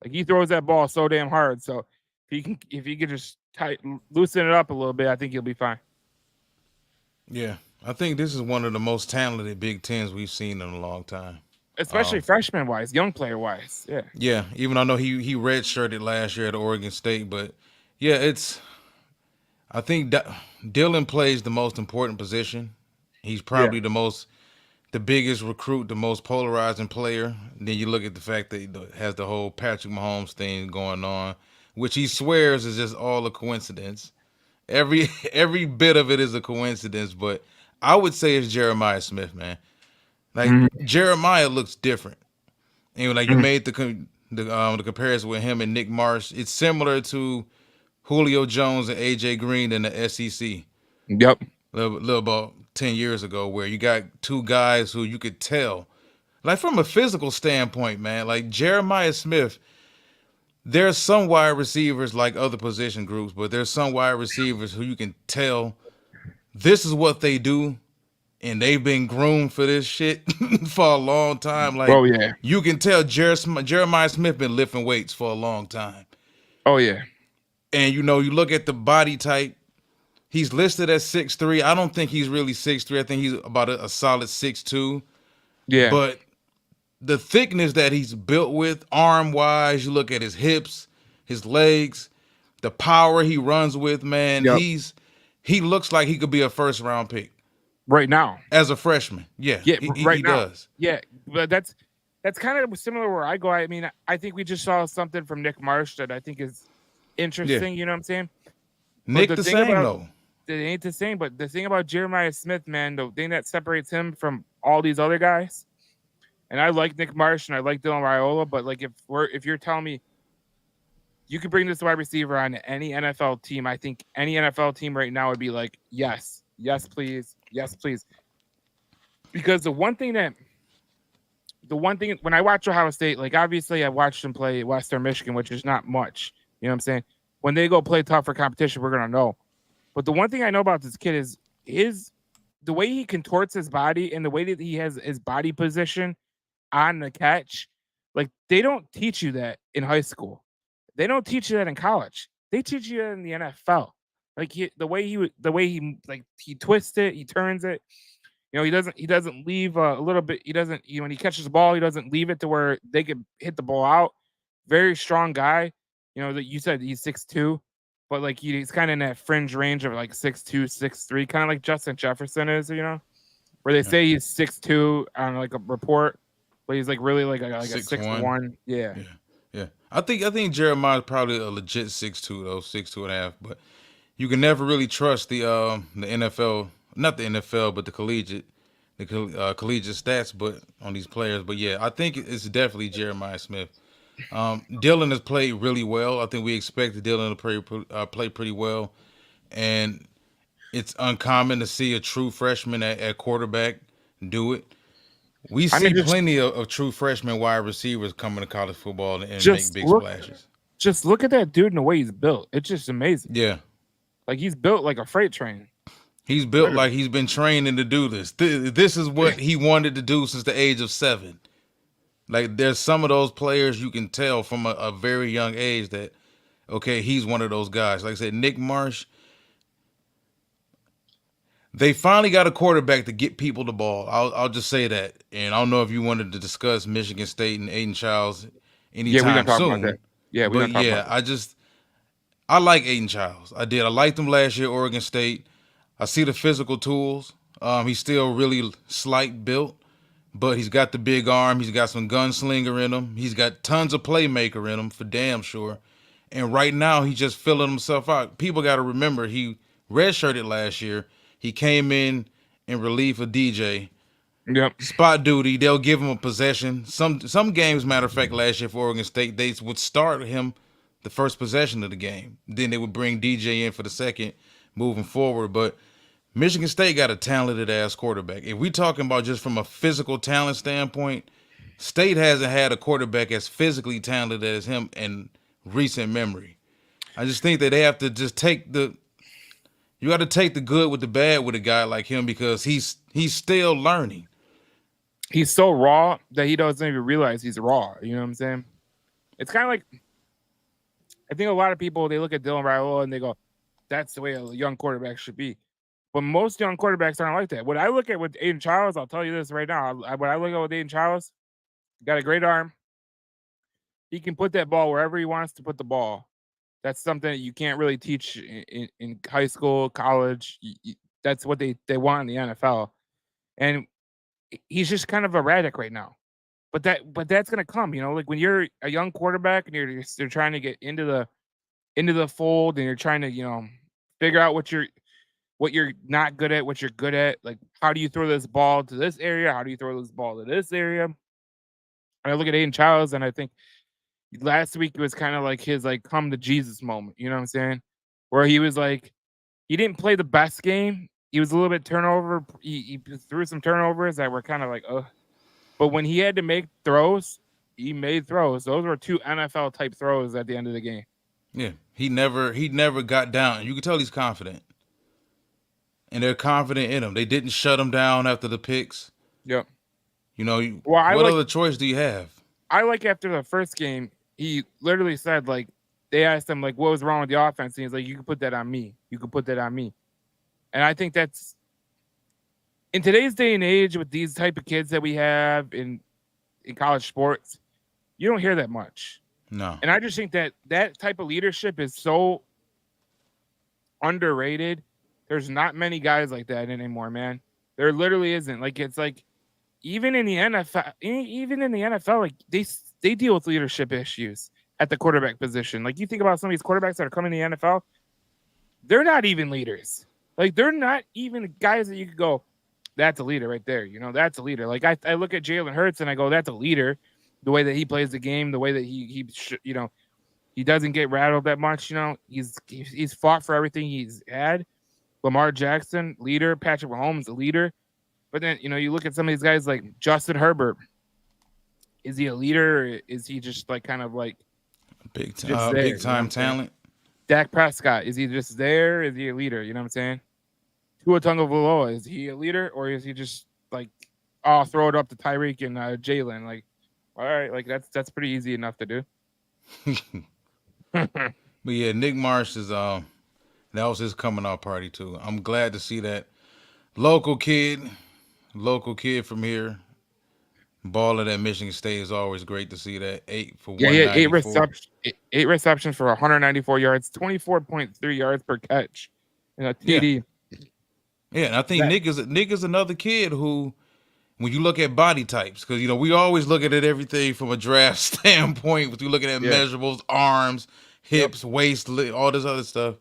[SPEAKER 1] Like he throws that ball so damn hard. So if he can just loosen it up a little bit, I think he'll be fine.
[SPEAKER 2] Yeah. I think this is one of the most talented Big Tens we've seen in a long time.
[SPEAKER 1] Especially freshman wise, young player wise. Yeah.
[SPEAKER 2] Yeah, even I know he redshirted last year at Oregon State, but yeah, I think Dylan plays the most important position. He's
[SPEAKER 1] Yeah.
[SPEAKER 2] probably the biggest recruit, the most polarizing player. And then you look at the fact that he has the whole Patrick Mahomes thing going on, which he swears is just all a coincidence. Every every bit of it is a coincidence, but I would say it's Jeremiah Smith, man. Like
[SPEAKER 1] Mhm,
[SPEAKER 2] Jeremiah looks different. And like you
[SPEAKER 1] mhm.
[SPEAKER 2] made the comparison with him and Nick Marsh. It's similar to Julio Jones and AJ Green in the SEC,
[SPEAKER 1] Yep.
[SPEAKER 2] little about 10 years ago, where you got two guys who you could tell, like from a physical standpoint, man. Like Jeremiah Smith, there's some wide receivers like other position groups, but there's some wide receivers who you can tell this is what they do, and they've been groomed for this shit for a long time. Like
[SPEAKER 1] Oh yeah.
[SPEAKER 2] you can tell Jeremiah Smith been lifting weights for a long time.
[SPEAKER 1] Oh yeah.
[SPEAKER 2] And you look at the body type. He's listed as 6'3". I don't think he's really 6'3". I think he's about a solid 6'2".
[SPEAKER 1] Yeah.
[SPEAKER 2] But the thickness that he's built with, arm wise. You look at his hips, his legs, the power he runs with. Man,
[SPEAKER 1] Yep.
[SPEAKER 2] he looks like he could be a first round pick
[SPEAKER 1] Right now.
[SPEAKER 2] as a freshman. Yeah,
[SPEAKER 1] Yeah,
[SPEAKER 2] he
[SPEAKER 1] right now.
[SPEAKER 2] does.
[SPEAKER 1] Yeah, but that's kind of similar where I go. I mean, I think we just saw something from Nick Marsh that I think is
[SPEAKER 2] Yeah,
[SPEAKER 1] interesting. You know what I'm saying? But
[SPEAKER 2] Nick
[SPEAKER 1] the
[SPEAKER 2] the
[SPEAKER 1] thing
[SPEAKER 2] same
[SPEAKER 1] about
[SPEAKER 2] though.
[SPEAKER 1] it ain't the same. But the thing about Jeremiah Smith, man, the thing that separates him from all these other guys, and I like Nick Marsh and I like Dylan Raiola, but like if you're telling me you could bring this wide receiver on any NFL team, I think any NFL team right now would be like, yes, yes, please, yes, please. Because the one thing when I watch Ohio State, like obviously I watched them play Western Michigan, which is not much. You know what I'm saying? When they go play tougher competition, we're gonna know. But the one thing I know about this kid is the way he contorts his body and the way that he has his body position on the catch. Like they don't teach you that in high school. They don't teach you that in college. They teach you that in the NFL. Like the way he like he twists it, he turns it. You know, he doesn't leave a little bit. He doesn't when he catches the ball, he doesn't leave it to where they could hit the ball out. Very strong guy. You know that you said he's 6'2", but like he's kind of in that fringe range of like 6'2", 6'3", kind of like Justin Jefferson is. You know, where they
[SPEAKER 2] Yeah.
[SPEAKER 1] say he's 6'2" on like a report, but he's like really like a
[SPEAKER 2] 6'1".
[SPEAKER 1] 6'1". Yeah,
[SPEAKER 2] Yeah, yeah. I think Jeremiah's probably a legit 6'2" though, 6'2.5". But you can never really trust the NFL, not the NFL, but the collegiate stats, but on these players. But yeah, I think it's definitely Jeremiah Smith. Dylan has played really well. I think we expected Dylan to play pretty well, and it's uncommon to see a true freshman at quarterback do it. We
[SPEAKER 1] I
[SPEAKER 2] see
[SPEAKER 1] mean just
[SPEAKER 2] plenty of true freshman wide receivers coming to college football and make
[SPEAKER 1] just
[SPEAKER 2] big
[SPEAKER 1] look
[SPEAKER 2] splashes.
[SPEAKER 1] just look at that dude and the way he's built. It's just amazing.
[SPEAKER 2] Yeah,
[SPEAKER 1] Like he's built like a freight train,
[SPEAKER 2] he's built
[SPEAKER 1] literally.
[SPEAKER 2] like he's been training to do this. This is what he wanted to do since the age of 7. Like there's some of those players you can tell from a very young age that okay, he's one of those guys. Like I said, Nick Marsh, they finally got a quarterback to get people the ball. I'll just say that. And I don't know if you wanted to discuss Michigan State and Aiden Childs
[SPEAKER 1] Yeah, we're gonna
[SPEAKER 2] anytime
[SPEAKER 1] talk about that.
[SPEAKER 2] soon.
[SPEAKER 1] Yeah, we're
[SPEAKER 2] But
[SPEAKER 1] gonna talk
[SPEAKER 2] yeah,
[SPEAKER 1] about that.
[SPEAKER 2] I like Aiden Childs. I did. I liked him last year at Oregon State. I see the physical tools. He's still really slight built, but he's got the big arm. He's got some gunslinger in him. He's got tons of playmaker in him for damn sure. And right now he's just filling himself out. People got to remember he redshirted last year. He came in relief of DJ.
[SPEAKER 1] Yep.
[SPEAKER 2] Spot duty. They'll give him a possession. Some games, matter of fact, last year for Oregon State, they would start him the first possession of the game. Then they would bring DJ in for the second, moving forward. But Michigan State got a talented ass quarterback. If we talking about just from a physical talent standpoint, State hasn't had a quarterback as physically talented as him in recent memory. I just think that they have to just take the you got to take the good with the bad with a guy like him because he's still learning.
[SPEAKER 1] He's so raw that he doesn't even realize he's raw. You know what I'm saying? It's kind of like I think a lot of people they look at Dylan Raiola and they go, "That's the way a young quarterback should be." But most young quarterbacks aren't like that. What I look at with Aiden Childs, I'll tell you this right now. What I look at with Aiden Childs, got a great arm. He can put that ball wherever he wants to put the ball. That's something that you can't really teach in high school, college. That's what they want in the NFL. And he's just kind of erratic right now. But that's gonna come, you know, like when you're a young quarterback and you're trying to get into the fold and you're trying to, figure out what you're not good at, what you're good at. Like how do you throw this ball to this area? How do you throw this ball to this area? And I look at Aiden Childs and I think last week was kind of like his like come to Jesus moment, you know what I'm saying? Where he was like he didn't play the best game. He was a little bit turnover. He threw some turnovers that were kind of like, but when he had to make throws, he made throws. Those were two NFL type throws at the end of the game.
[SPEAKER 2] Yeah, he never got down. You can tell he's confident, and they're confident in him. They didn't shut him down after the picks.
[SPEAKER 1] Yep.
[SPEAKER 2] You know,
[SPEAKER 1] Well, I
[SPEAKER 2] what
[SPEAKER 1] like
[SPEAKER 2] other choice do you have?
[SPEAKER 1] I like after the first game, he literally said like they asked him like what was wrong with the offense, and he's like, "You can put that on me. You can put that on me." And I think that's in today's day and age with these type of kids that we have, and in college sports, you don't hear that much.
[SPEAKER 2] No.
[SPEAKER 1] And I just think that that type of leadership is so underrated. There's not many guys like that anymore, man. There literally isn't. Like it's like even in the NFL, even in the NFL, like they deal with leadership issues at the quarterback position. Like you think about some of these quarterbacks that are coming to the NFL, they're not even leaders. Like they're not even guys that you could go, that's a leader right there. You know, that's a leader. Like I look at Jalen Hurts and I go, that's a leader. The way that he plays the game, the way that you know, he doesn't get rattled that much. You know, he's fought for everything he's had. Lamar Jackson, leader. Patrick Mahomes, a leader. But then you know, you look at some of these guys like Justin Herbert. Is he a leader? Or is he just like kind of like just there?
[SPEAKER 2] Big
[SPEAKER 1] You know what
[SPEAKER 2] time
[SPEAKER 1] I'm saying?
[SPEAKER 2] talent.
[SPEAKER 1] Dak Prescott, is he just there? Is he a leader? You know what I'm saying? Tua Tagovailoa, is he a leader or is he just like, oh, I'll throw it up to Tyreek and Jalen? Like, all right, like that's pretty easy enough to do.
[SPEAKER 2] But yeah, Nick Marsh is that was his coming out party too. I'm glad to see that local kid, local kid from here, balling at Michigan State is always great to see that. 8 for
[SPEAKER 1] Yeah, he had
[SPEAKER 2] 194.
[SPEAKER 1] eight receptions for 194 yards, 24.3 yards per catch, and a
[SPEAKER 2] Yeah,
[SPEAKER 1] TD.
[SPEAKER 2] yeah, and I think
[SPEAKER 1] That
[SPEAKER 2] Nick is another kid who, when you look at body types, because you know we always look at it everything from a draft standpoint. But you looking at
[SPEAKER 1] yeah,
[SPEAKER 2] measurables, arms,
[SPEAKER 1] yep.
[SPEAKER 2] hips, waist, all this other stuff.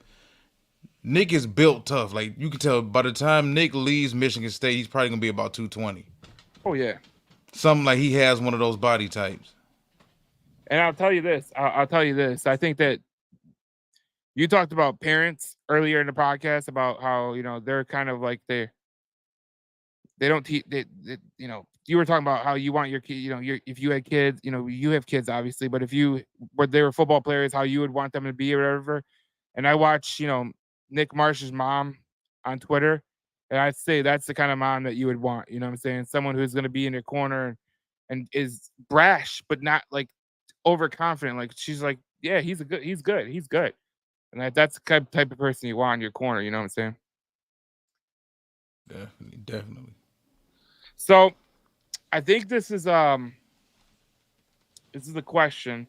[SPEAKER 2] Nick is built tough. Like you can tell by the time Nick leaves Michigan State, he's probably gonna be about 220.
[SPEAKER 1] Oh yeah.
[SPEAKER 2] Something like he has one of those body types.
[SPEAKER 1] And I'll tell you this. I'll tell you this. I think that you talked about parents earlier in the podcast about how you know they're kind of like they don't teach you know you were talking about how you want your kid you know your if you had kids you know you have kids obviously but if you were they were football players how you would want them to be or whatever and I watch you know Nick Marsh's mom on Twitter and I'd say that's the kind of mom that you would want you know what I'm saying someone who's going to be in your corner and is brash but not like overconfident like she's like yeah he's good and that's the type of person you want in your corner you know what I'm saying
[SPEAKER 2] Definitely, definitely.
[SPEAKER 1] so I think this is a question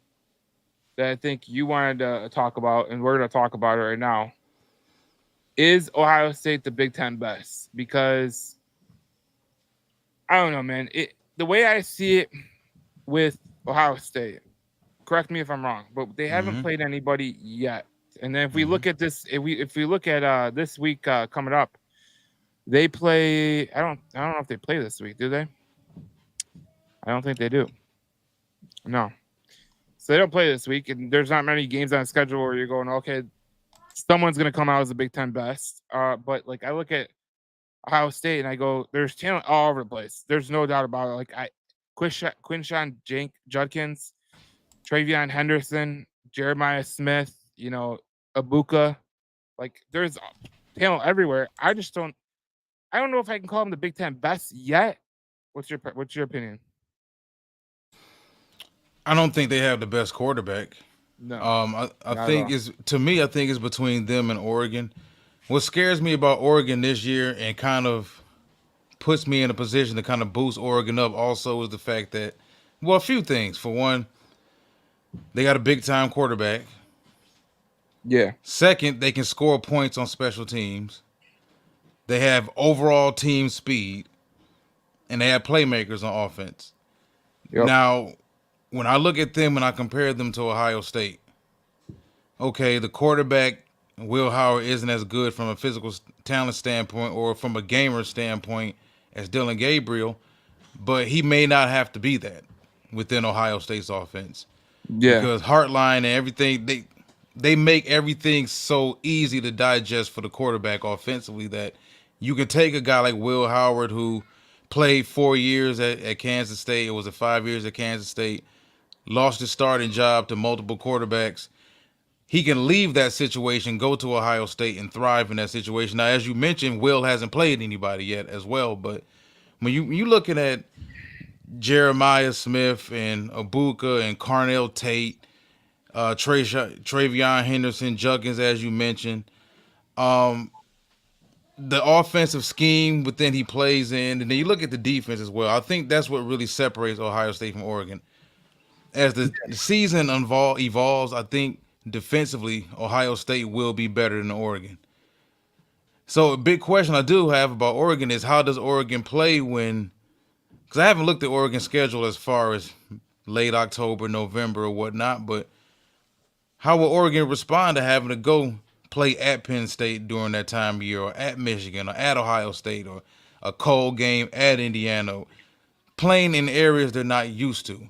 [SPEAKER 1] that I think you wanted to talk about, and we're going to talk about it right now. Is Ohio State the Big Ten best? Because I don't know, man. The way I see it with Ohio State, correct me if I'm wrong, but they haven't
[SPEAKER 2] Mm-hmm.
[SPEAKER 1] played anybody yet. And then if we
[SPEAKER 2] Mm-hmm.
[SPEAKER 1] look at this, if we look at this week coming up, they play. I don't know if they play this week. Do they? I don't think they do. No. So they don't play this week, and there's not many games on the schedule where you're going, okay, someone's going to come out as a Big Ten best. But like I look at Ohio State and I go, there's talent all over the place. There's no doubt about it. Like Quinshawn Judkins, Travion Henderson, Jeremiah Smith, you know, Abuka. Like there's talent everywhere. I don't know if I can call them the Big Ten best yet. What's your opinion?
[SPEAKER 2] I don't think they have the best quarterback.
[SPEAKER 1] No,
[SPEAKER 2] I
[SPEAKER 1] not at
[SPEAKER 2] think
[SPEAKER 1] all.
[SPEAKER 2] is to me, I think it's between them and Oregon. What scares me about Oregon this year and kind of puts me in a position to kind of boost Oregon up also is the fact that, well, a few things. For one, they got a big time quarterback.
[SPEAKER 1] Yeah.
[SPEAKER 2] Second, they can score points on special teams. They have overall team speed, and they have playmakers on offense.
[SPEAKER 1] Yep.
[SPEAKER 2] Now, when I look at them and I compare them to Ohio State, okay, the quarterback Will Howard isn't as good from a physical talent standpoint or from a gamer standpoint as Dylan Gabriel, but he may not have to be that within Ohio State's offense
[SPEAKER 1] Yeah.
[SPEAKER 2] because Hartline and everything they make everything so easy to digest for the quarterback offensively that you can take a guy like Will Howard who played 4 years at Kansas State. It was a 5 years at Kansas State, lost his starting job to multiple quarterbacks. He can leave that situation, go to Ohio State, and thrive in that situation. Now, as you mentioned, Will hasn't played anybody yet as well, but when you looking at Jeremiah Smith and Abuka and Carnell Tate, Travion Henderson, Juggins, as you mentioned, the offensive scheme within he plays in, and then you look at the defense as well. I think that's what really separates Ohio State from Oregon. As the season evolves, I think defensively Ohio State will be better than Oregon. So a big question I do have about Oregon is how does Oregon play when? Because I haven't looked at Oregon's schedule as far as late October, November, or whatnot. But how will Oregon respond to having to go play at Penn State during that time of year, or at Michigan, or at Ohio State, or a cold game at Indiana, playing in areas they're not used to?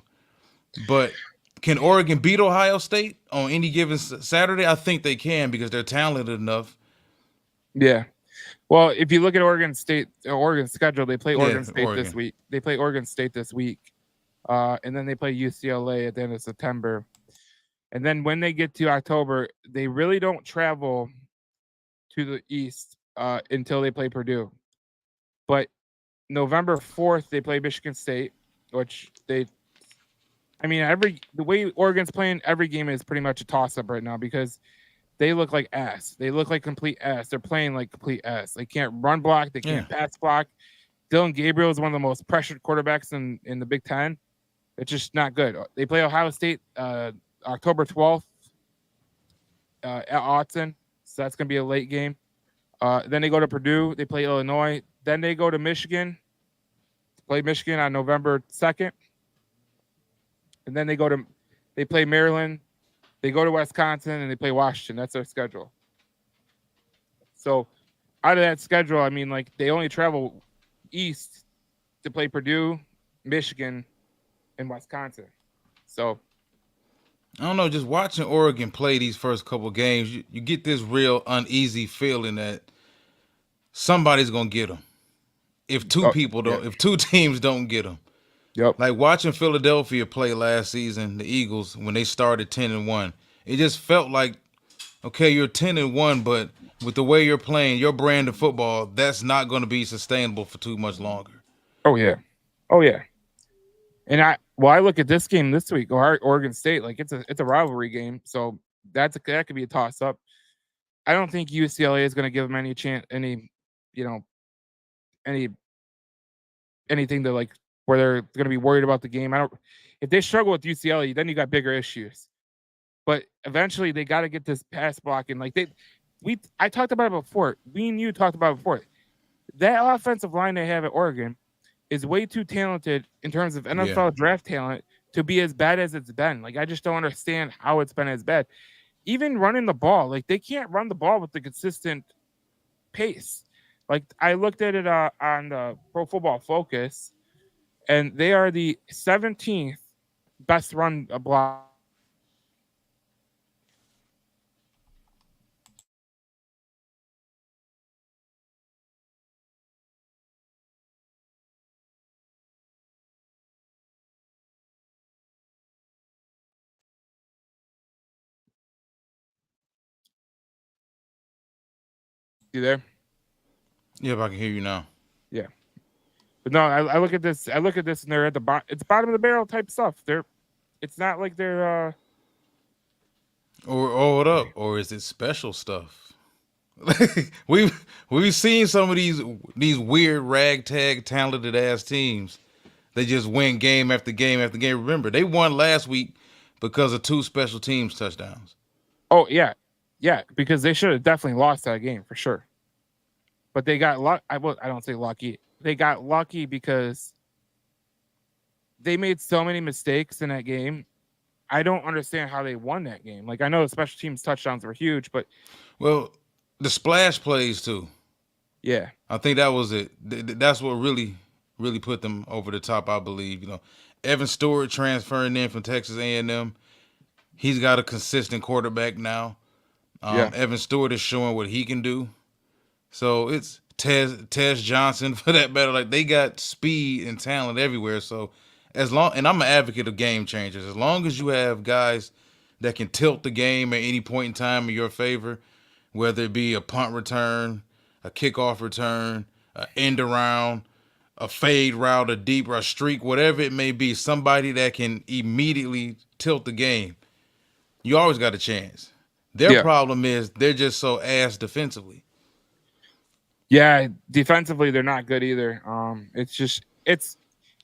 [SPEAKER 2] But can Oregon beat Ohio State on any given Saturday? I think they can because they're talented enough.
[SPEAKER 1] Yeah. Well, if you look at Oregon's schedule, they play
[SPEAKER 2] Yeah,
[SPEAKER 1] Oregon State this
[SPEAKER 2] Oregon.
[SPEAKER 1] week. They play Oregon State this week, and then they play UCLA at the end of September. And then when they get to October, they really don't travel to the East until they play Purdue. But November 4th, they play Michigan State, which I mean, the way Oregon's playing, every game is pretty much a toss up right now because they look like ass. They look like complete ass. They're playing like complete ass. They can't run block. They can't pass block. Dylan Gabriel is one of the most pressured quarterbacks in the Big Ten. It's just not good. They play Ohio State October 12th at Autzen, so that's going to be a late game. Then they go to Purdue. They play Illinois. Then they go to Michigan. Play Michigan on November 2nd. And then they play Maryland. They go to Wisconsin and they play Washington. That's their schedule. So out of that schedule, I mean, like they only travel east to play Purdue, Michigan, and Wisconsin. So
[SPEAKER 2] I don't know. Just watching Oregon play these first couple games, you get this real uneasy feeling that somebody's gonna get them. If two people
[SPEAKER 1] yeah.
[SPEAKER 2] don't, if two teams don't get them,
[SPEAKER 1] Yep.
[SPEAKER 2] like watching Philadelphia play last season, the Eagles when they started 10-1, it just felt like, okay, you're 10-1, but with the way you're playing, your brand of football, that's not going to be sustainable for too much longer.
[SPEAKER 1] Oh yeah. Oh yeah. And I look at this game this week, Oregon State, like it's a rivalry game, so that could be a toss up. I don't think UCLA is going to give them any chance, you know, any anything to like where they're going to be worried about the game. If they struggle with UCLA, then you got bigger issues. But eventually, they got to get this pass blocking. Like I talked about it before. Me and you talked about it before. That offensive line they have at Oregon is way too talented in terms of NFL draft talent to be as bad as it's been. Like I just don't understand how it's been as bad. Even running the ball, like they can't run the ball with the consistent pace. Like I looked at it on the Pro Football Focus, and they are the 17th best run block. You there?
[SPEAKER 2] Yeah, if I can hear you now.
[SPEAKER 1] Yeah. But no, I look at this. I look at this, and they're at the bottom. It's bottom of the barrel type stuff. It's not like they're.
[SPEAKER 2] Or what up? Or is it special stuff? we've seen some of these weird ragtag talented ass teams. They just win game after game after game. Remember, they won last week because of 2 special teams touchdowns.
[SPEAKER 1] Oh yeah, because they should have definitely lost that game for sure. But they got luck. I don't say lucky. They got lucky because they made so many mistakes in that game. I don't understand how they won that game. Like I know the special teams touchdowns were huge, but
[SPEAKER 2] Well, the splash plays too.
[SPEAKER 1] yeah,
[SPEAKER 2] I think that was it. That's what really put them over the top. I believe. Evan Stewart transferring in from Texas A&M. He's got a consistent quarterback now.
[SPEAKER 1] yeah,
[SPEAKER 2] Evan Stewart is showing what he can do. So it's Tez Johnson for that matter. Like they got speed and talent everywhere. So and I'm an advocate of game changers. As long as you have guys that can tilt the game at any point in time in your favor, whether it be a punt return, a kickoff return, an end around, a fade route, a deep or a streak, whatever it may be, somebody that can immediately tilt the game, you always got a chance. Their
[SPEAKER 1] yeah,
[SPEAKER 2] problem is they're just so ass defensively.
[SPEAKER 1] Yeah, defensively they're not good either. It's just it's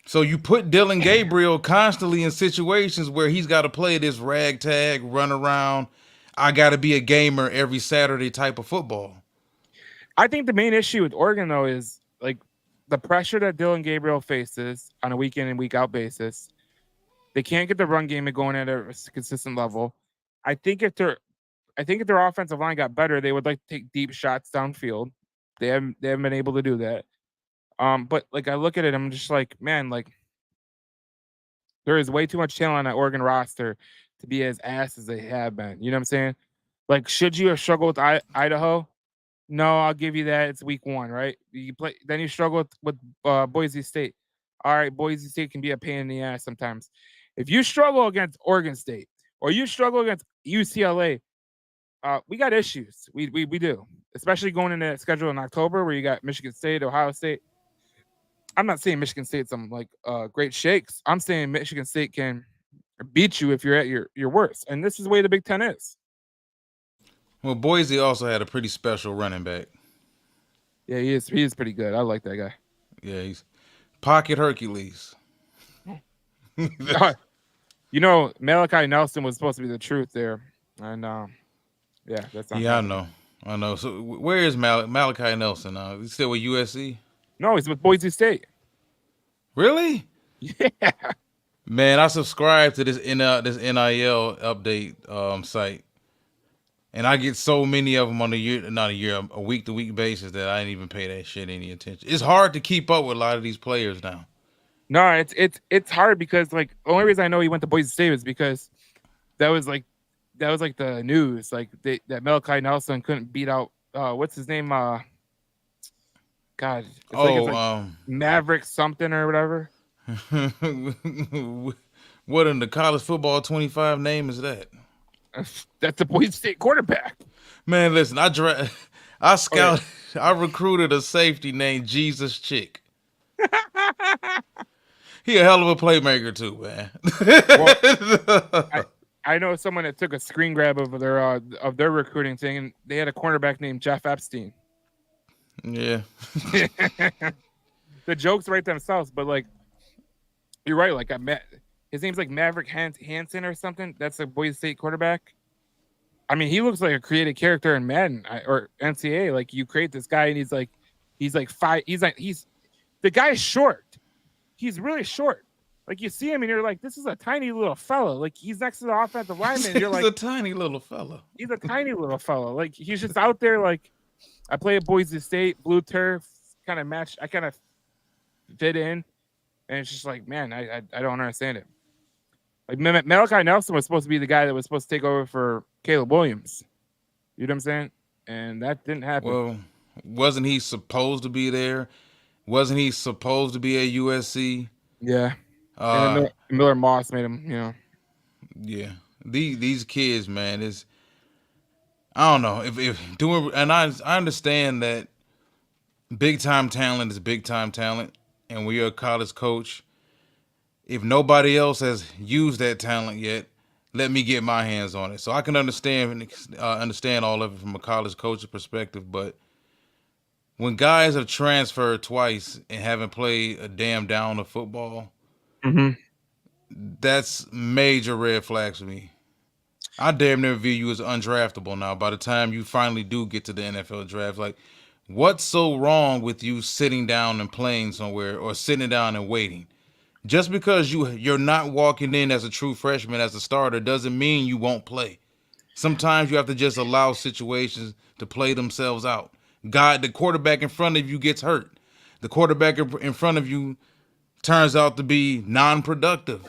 [SPEAKER 2] So you put Dylan Gabriel constantly in situations where he's got to play this ragtag, run around. I got to be a gamer every Saturday type of football.
[SPEAKER 1] I think the main issue with Oregon though is like the pressure that Dylan Gabriel faces on a week in and week out basis. They can't get the run game going at a consistent level. I think if their I think if their offensive line got better, they would like to take deep shots downfield. They haven't been able to do that. But like I look at it, I'm just like, man, like there is way too much talent on that Oregon roster to be as ass as they have been. You know what I'm saying? Like, should you have struggled with Idaho? No, I'll give you that. It's week one, right? You play, then you struggle with Boise State. All right, Boise State can be a pain in the ass sometimes. If you struggle against Oregon State or you struggle against UCLA, we got issues. We do, especially going into that schedule in October where you got Michigan State, Ohio State. I'm not saying Michigan State's some like great shakes. I'm saying Michigan State can beat you if you're at your worst, and this is the way the Big Ten is.
[SPEAKER 2] Well, Boise also had a pretty special running back.
[SPEAKER 1] Yeah, he is pretty good. I like that guy.
[SPEAKER 2] Yeah, he's pocket Hercules.
[SPEAKER 1] Malachi Nelson was supposed to be the truth there, and yeah, that's not
[SPEAKER 2] Yeah, I
[SPEAKER 1] happening.
[SPEAKER 2] know. I know. So where is Malachi Nelson now? He's still with USC?
[SPEAKER 1] No, he's with Boise State.
[SPEAKER 2] Really?
[SPEAKER 1] Yeah.
[SPEAKER 2] Man, I subscribe to this NIL update site, and I get so many of them on a week to week basis that I didn't even pay that shit any attention. It's hard to keep up with a lot of these players now.
[SPEAKER 1] No, it's hard because like the only reason I know he went to Boise State was because that was like the news like that Malachi Nelson couldn't beat out what's his name God it's
[SPEAKER 2] Oh,
[SPEAKER 1] like Maverick something or whatever.
[SPEAKER 2] what in the college football 25 name is that?
[SPEAKER 1] That's the Boise State quarterback.
[SPEAKER 2] Man, listen, I
[SPEAKER 1] Okay.
[SPEAKER 2] scouted, I recruited a safety named Jesus Chick. He a hell of a playmaker too, man.
[SPEAKER 1] Well, I I know someone that took a screen grab of their recruiting thing, and they had a cornerback named Jeff Epstein.
[SPEAKER 2] Yeah.
[SPEAKER 1] The jokes write themselves, but like you're right. Like I met his name's like Maverick Hansen or something. That's a Boise State quarterback. I mean, he looks like a created character in Madden or NCAA. Like you create this guy, and he's like five. He's the guy's short. He's really short. Like you see him, and you're like, this is a tiny little fellow. Like he's next to the offensive lineman. And you're
[SPEAKER 2] He's
[SPEAKER 1] like,
[SPEAKER 2] a tiny little fella.
[SPEAKER 1] he's a tiny little fellow. Like he's just out there. Like I play at Boise State, blue turf, kind of match. I kind of fit in, and it's just like, man, I don't understand it. Like Malachi Nelson was supposed to be the guy that was supposed to take over for Caleb Williams. You know what I'm saying? And that didn't happen.
[SPEAKER 2] Well, wasn't he supposed to be there? Wasn't he supposed to be at USC?
[SPEAKER 1] Yeah. And then
[SPEAKER 2] Uh,
[SPEAKER 1] Miller Moss made him,
[SPEAKER 2] yeah. These kids, man, is I don't know if doing, and I understand that big time talent is big time talent, and when you're a college coach, if nobody else has used that talent yet, let me get my hands on it. So I can understand all of it from a college coach's perspective. But when guys have transferred twice and haven't played a damn down of football,
[SPEAKER 1] hmm
[SPEAKER 2] that's major red flags for me. I damn near view you as undraftable now. By the time you finally do get to the NFL draft, like, what's so wrong with you sitting down and playing somewhere or sitting down and waiting? Just because you're not walking in as a true freshman as a starter doesn't mean you won't play. Sometimes you have to just allow situations to play themselves out. God, the quarterback in front of you gets hurt. The quarterback in front of you turns out to be non-productive.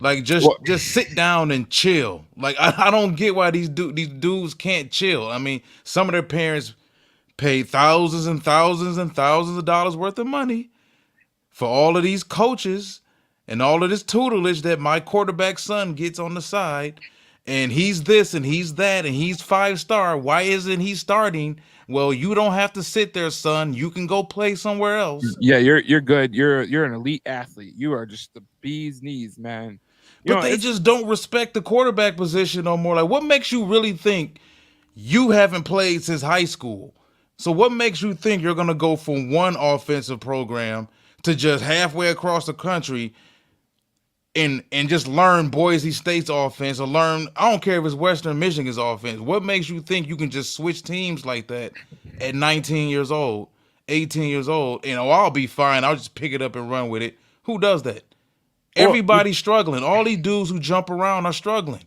[SPEAKER 2] Like just
[SPEAKER 1] Well,
[SPEAKER 2] just sit down and chill. Like I don't get why these dudes can't chill. I mean, some of their parents pay thousands and thousands and thousands of dollars worth of money for all of these coaches and all of this tutelage that my quarterback son gets on the side. And he's this and he's that and he's 5-star. Why isn't he starting? Well, you don't have to sit there, son. You can go play somewhere else.
[SPEAKER 1] yeah, you're good. You're an elite athlete. You are just the bee's knees, man.
[SPEAKER 2] But they
[SPEAKER 1] It's
[SPEAKER 2] just don't respect the quarterback position no more. Like, what makes you really think you haven't played since high school? So what makes you think you're gonna go from one offensive program to just halfway across the country and just learn Boise State's offense or learn, I don't care if it's Western Michigan's offense. What makes you think you can just switch teams like that at 19 years old, 18 years old, and oh, I'll be fine. I'll just pick it up and run with it. Who does that?
[SPEAKER 1] Well,
[SPEAKER 2] Everybody's struggling. All these dudes who jump around are struggling.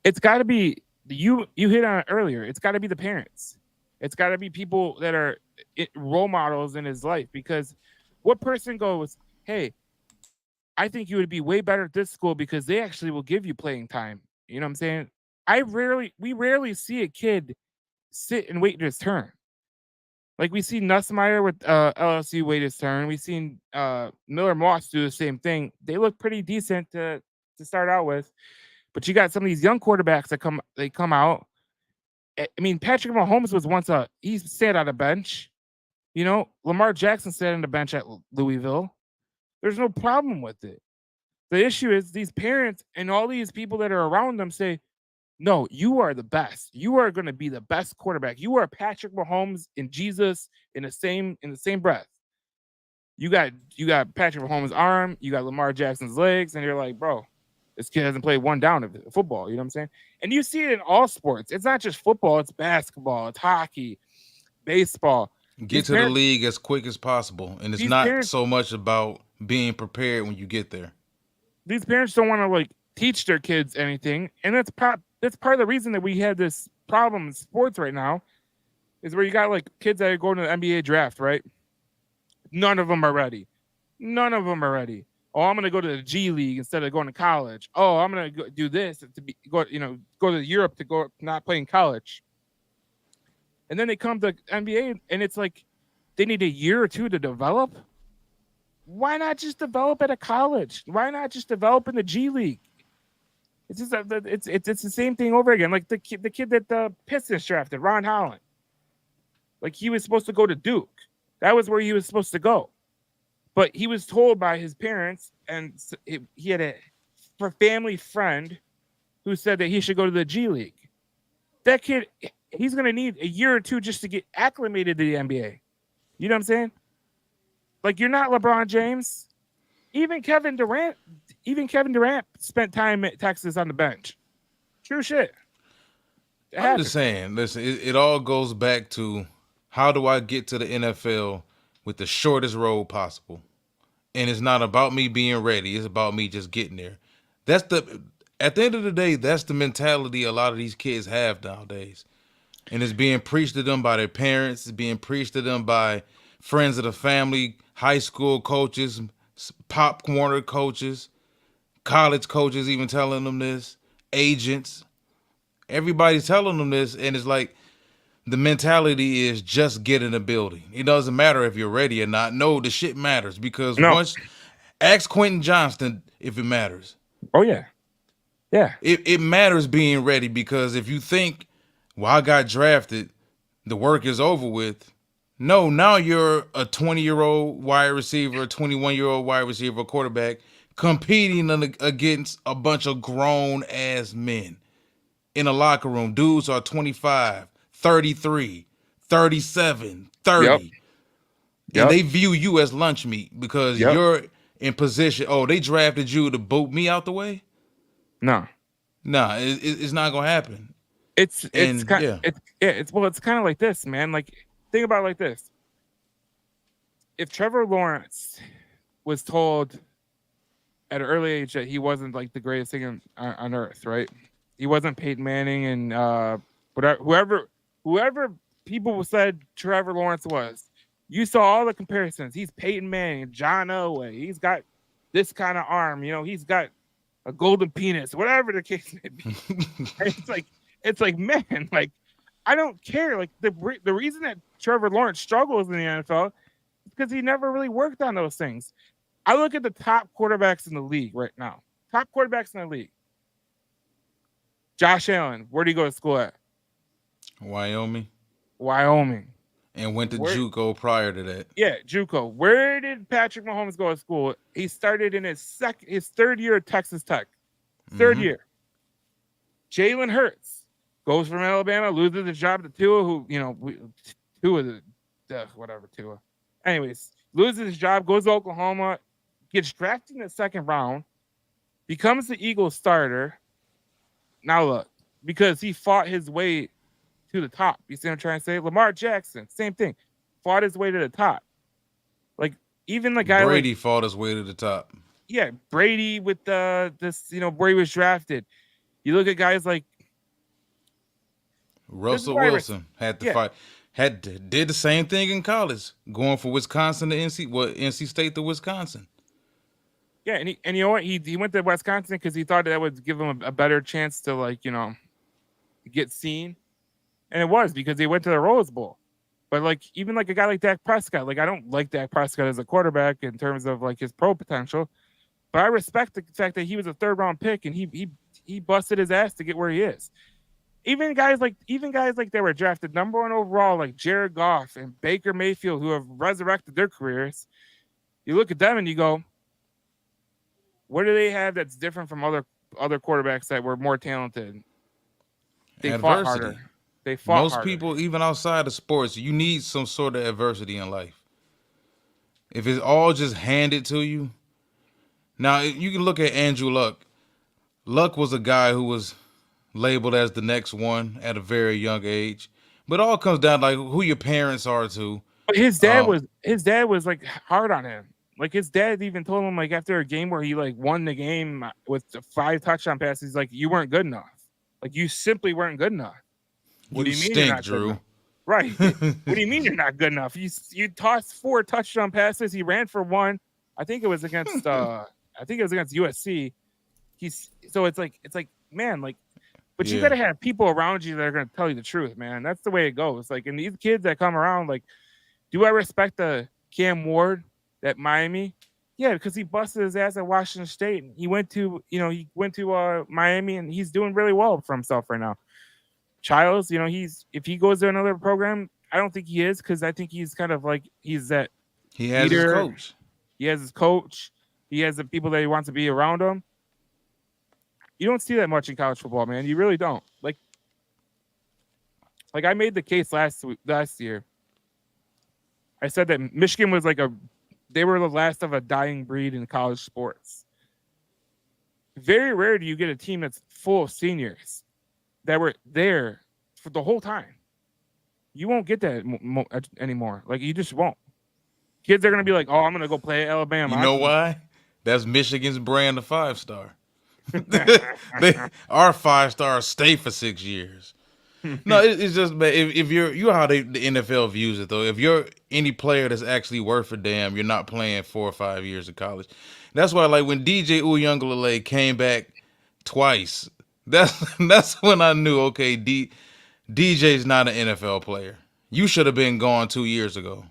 [SPEAKER 1] it's got to be you hit on it earlier. It's got to be the parents. It's got to be people that are role models in his life, because what person goes, "Hey, I think you would be way better at this school because they actually will give you playing time." You know what I'm saying? We rarely see a kid sit and wait his turn. Like we see Nussmeier with LSU wait his turn. We've seen Miller Moss do the same thing. They look pretty decent to start out with, but you got some of these young quarterbacks that come out. I mean, Patrick Mahomes was once he sat on a bench. You know, Lamar Jackson sat on the bench at Louisville. There's no problem with it. The issue is these parents and all these people that are around them say, "No, you are the best. You are going to be the best quarterback. You are Patrick Mahomes and Jesus in the same breath." You got Patrick Mahomes' arm, you got Lamar Jackson's legs, and you're like, "Bro, this kid hasn't played one down of football." You know what I'm saying? And you see it in all sports. It's not just football. It's basketball. It's hockey, baseball.
[SPEAKER 2] Get
[SPEAKER 1] These
[SPEAKER 2] to the
[SPEAKER 1] parents,
[SPEAKER 2] league as quick as possible, and it's
[SPEAKER 1] these
[SPEAKER 2] not
[SPEAKER 1] parents,
[SPEAKER 2] so much about being prepared when you get there.
[SPEAKER 1] these parents don't want to like teach their kids anything, and that's part of the reason that we had this problem in sports right now. Is where you got like kids that are going to the NBA draft, right? None of them are ready. None of them are ready. Oh, I'm gonna go to the G League instead of going to college. Oh, I'm gonna do this to go to Europe to go not playing college. And then they come to NBA and it's like they need a year or two to develop. Why not just develop at a college? Why not just develop in the G League? It's just it's the same thing over again. Like the kid that the Pistons drafted, Ron Holland. Like he was supposed to go to Duke. That was where he was supposed to go. But he was told by his parents, and he had a family friend who said that he should go to the G League. That kid, he's going to need a year or two just to get acclimated to the NBA. You know what I'm saying? Like you're not LeBron James. Even Kevin Durant, spent time at Texas on the bench. True shit.
[SPEAKER 2] I'm just saying, listen, it all goes back to how do I get to the NFL with the shortest road possible? And it's not about me being ready, it's about me just getting there. That's the At the end of the day, that's the mentality a lot of these kids have nowadays. And it's being preached to them by their parents, it's being preached to them by friends of the family, high school coaches, pop corner coaches, college coaches even telling them this, agents. Everybody's telling them this, and it's like the mentality is just get in the building. It doesn't matter if you're ready or not. No, the shit matters because
[SPEAKER 1] No.
[SPEAKER 2] once ask Quentin Johnston if it matters.
[SPEAKER 1] Oh yeah. Yeah.
[SPEAKER 2] It matters being ready because if you think, well, I got drafted, the work is over with. No, now you're a 20-year-old wide receiver, a 21-year-old wide receiver, quarterback, competing against a bunch of grown ass men in a locker room. Dudes are 25, 33, 37, 30.
[SPEAKER 1] Yep.
[SPEAKER 2] And they view you as lunch meat because you're in position. Oh, they drafted you to boot me out the way?
[SPEAKER 1] No.
[SPEAKER 2] Nah, it's not gonna happen.
[SPEAKER 1] It's kind of like this, man. Like think about it like this. If Trevor Lawrence was told at an early age that he wasn't like the greatest thing on earth, right? He wasn't Peyton Manning and whoever people said Trevor Lawrence was. You saw all the comparisons. He's Peyton Manning, John Elway. He's got this kind of arm. You know, he's got a golden penis, whatever the case may be. it's like, man, like I don't care. Like the reason that Trevor Lawrence struggles in the NFL is because he never really worked on those things. I look at the top quarterbacks in the league right now. Top quarterbacks in the league. Josh Allen, where did he go to school at?
[SPEAKER 2] Wyoming. And went to JUCO prior to that.
[SPEAKER 1] Yeah, JUCO. Where did Patrick Mahomes go to school? He started in his third year at Texas Tech. Third year. Jalen Hurts goes from Alabama, loses his job to Tua, who Tua, whatever Tua. Anyways, loses his job, goes to Oklahoma, gets drafted in the second round, becomes the Eagles starter. Now look, because he fought his way to the top. You see what I'm trying to say? Lamar Jackson, same thing, fought his way to the top. Like even the guy like
[SPEAKER 2] Brady fought his way to the top.
[SPEAKER 1] yeah, Brady with this where he was drafted. You look at guys like this is
[SPEAKER 2] Russell
[SPEAKER 1] why
[SPEAKER 2] Wilson had to
[SPEAKER 1] yeah,
[SPEAKER 2] fight. Did the same thing in college, going for Wisconsin to NC State to Wisconsin.
[SPEAKER 1] yeah, and you know what he went to Wisconsin because he thought that would give him a better chance to like get seen, and it was because he went to the Rose Bowl. But like even like a guy like Dak Prescott, like I don't like Dak Prescott as a quarterback in terms of like his pro potential, but I respect the fact that he was a third round pick and he busted his ass to get where he is. Even guys like they were drafted number one overall, like Jared Goff and Baker Mayfield, who have resurrected their careers. You look at them and you go, what do they have that's different from other quarterbacks that were more talented? They fought
[SPEAKER 2] Adversity.
[SPEAKER 1] harder. They fought
[SPEAKER 2] Most
[SPEAKER 1] harder.
[SPEAKER 2] people, even outside of sports, you need some sort of adversity in life. If it's all just handed to you, now you can look at Andrew Luck. Luck was a guy who was labeled as the next one at a very young age. But it all comes down to like who your parents are too.
[SPEAKER 1] But
[SPEAKER 2] Um,
[SPEAKER 1] his dad was like hard on him. Like his dad even told him like after a game where he like won the game with 5 touchdown passes, like you weren't good enough. Like you simply weren't good enough. What do
[SPEAKER 2] you
[SPEAKER 1] you mean you're
[SPEAKER 2] stink,
[SPEAKER 1] not good
[SPEAKER 2] Drew.
[SPEAKER 1] enough? Right. What do you mean you're not good enough? You tossed 4 touchdown passes. He ran for one. I think it was against USC. It's like man, like but you
[SPEAKER 2] Yeah.
[SPEAKER 1] gotta have people around you that are gonna tell you the truth, man. That's the way it goes. Like and these kids that come around, like, do I respect the Cam Ward at Miami? Yeah, because he busted his ass at Washington State. He went to Miami and he's doing really well for himself right now. Childs, he's if he goes to another program, I don't think he is because I think he's kind of like he's that
[SPEAKER 2] He has his
[SPEAKER 1] leader.
[SPEAKER 2] coach.
[SPEAKER 1] He has his coach. He has the people that he wants to be around him. You don't see that much in college football, man. You really don't. Like I made the case last year. I said that Michigan was they were the last of a dying breed in college sports. Very rare do you get a team that's full of seniors that were there for the whole time. You won't get that anymore. Like you just won't. Kids are gonna be like, "Oh, I'm gonna go play at Alabama."
[SPEAKER 2] You know why? That's Michigan's brand of 5-star. Our 5-stars stay for 6 years. No, it's just if you're how the NFL views it though. If you're any player that's actually worth a damn, you're not playing 4 or 5 years of college. That's why, like when DJ Uiagalelei came back twice, that's when I knew okay, DJ's not an NFL player. You should have been gone 2 years ago.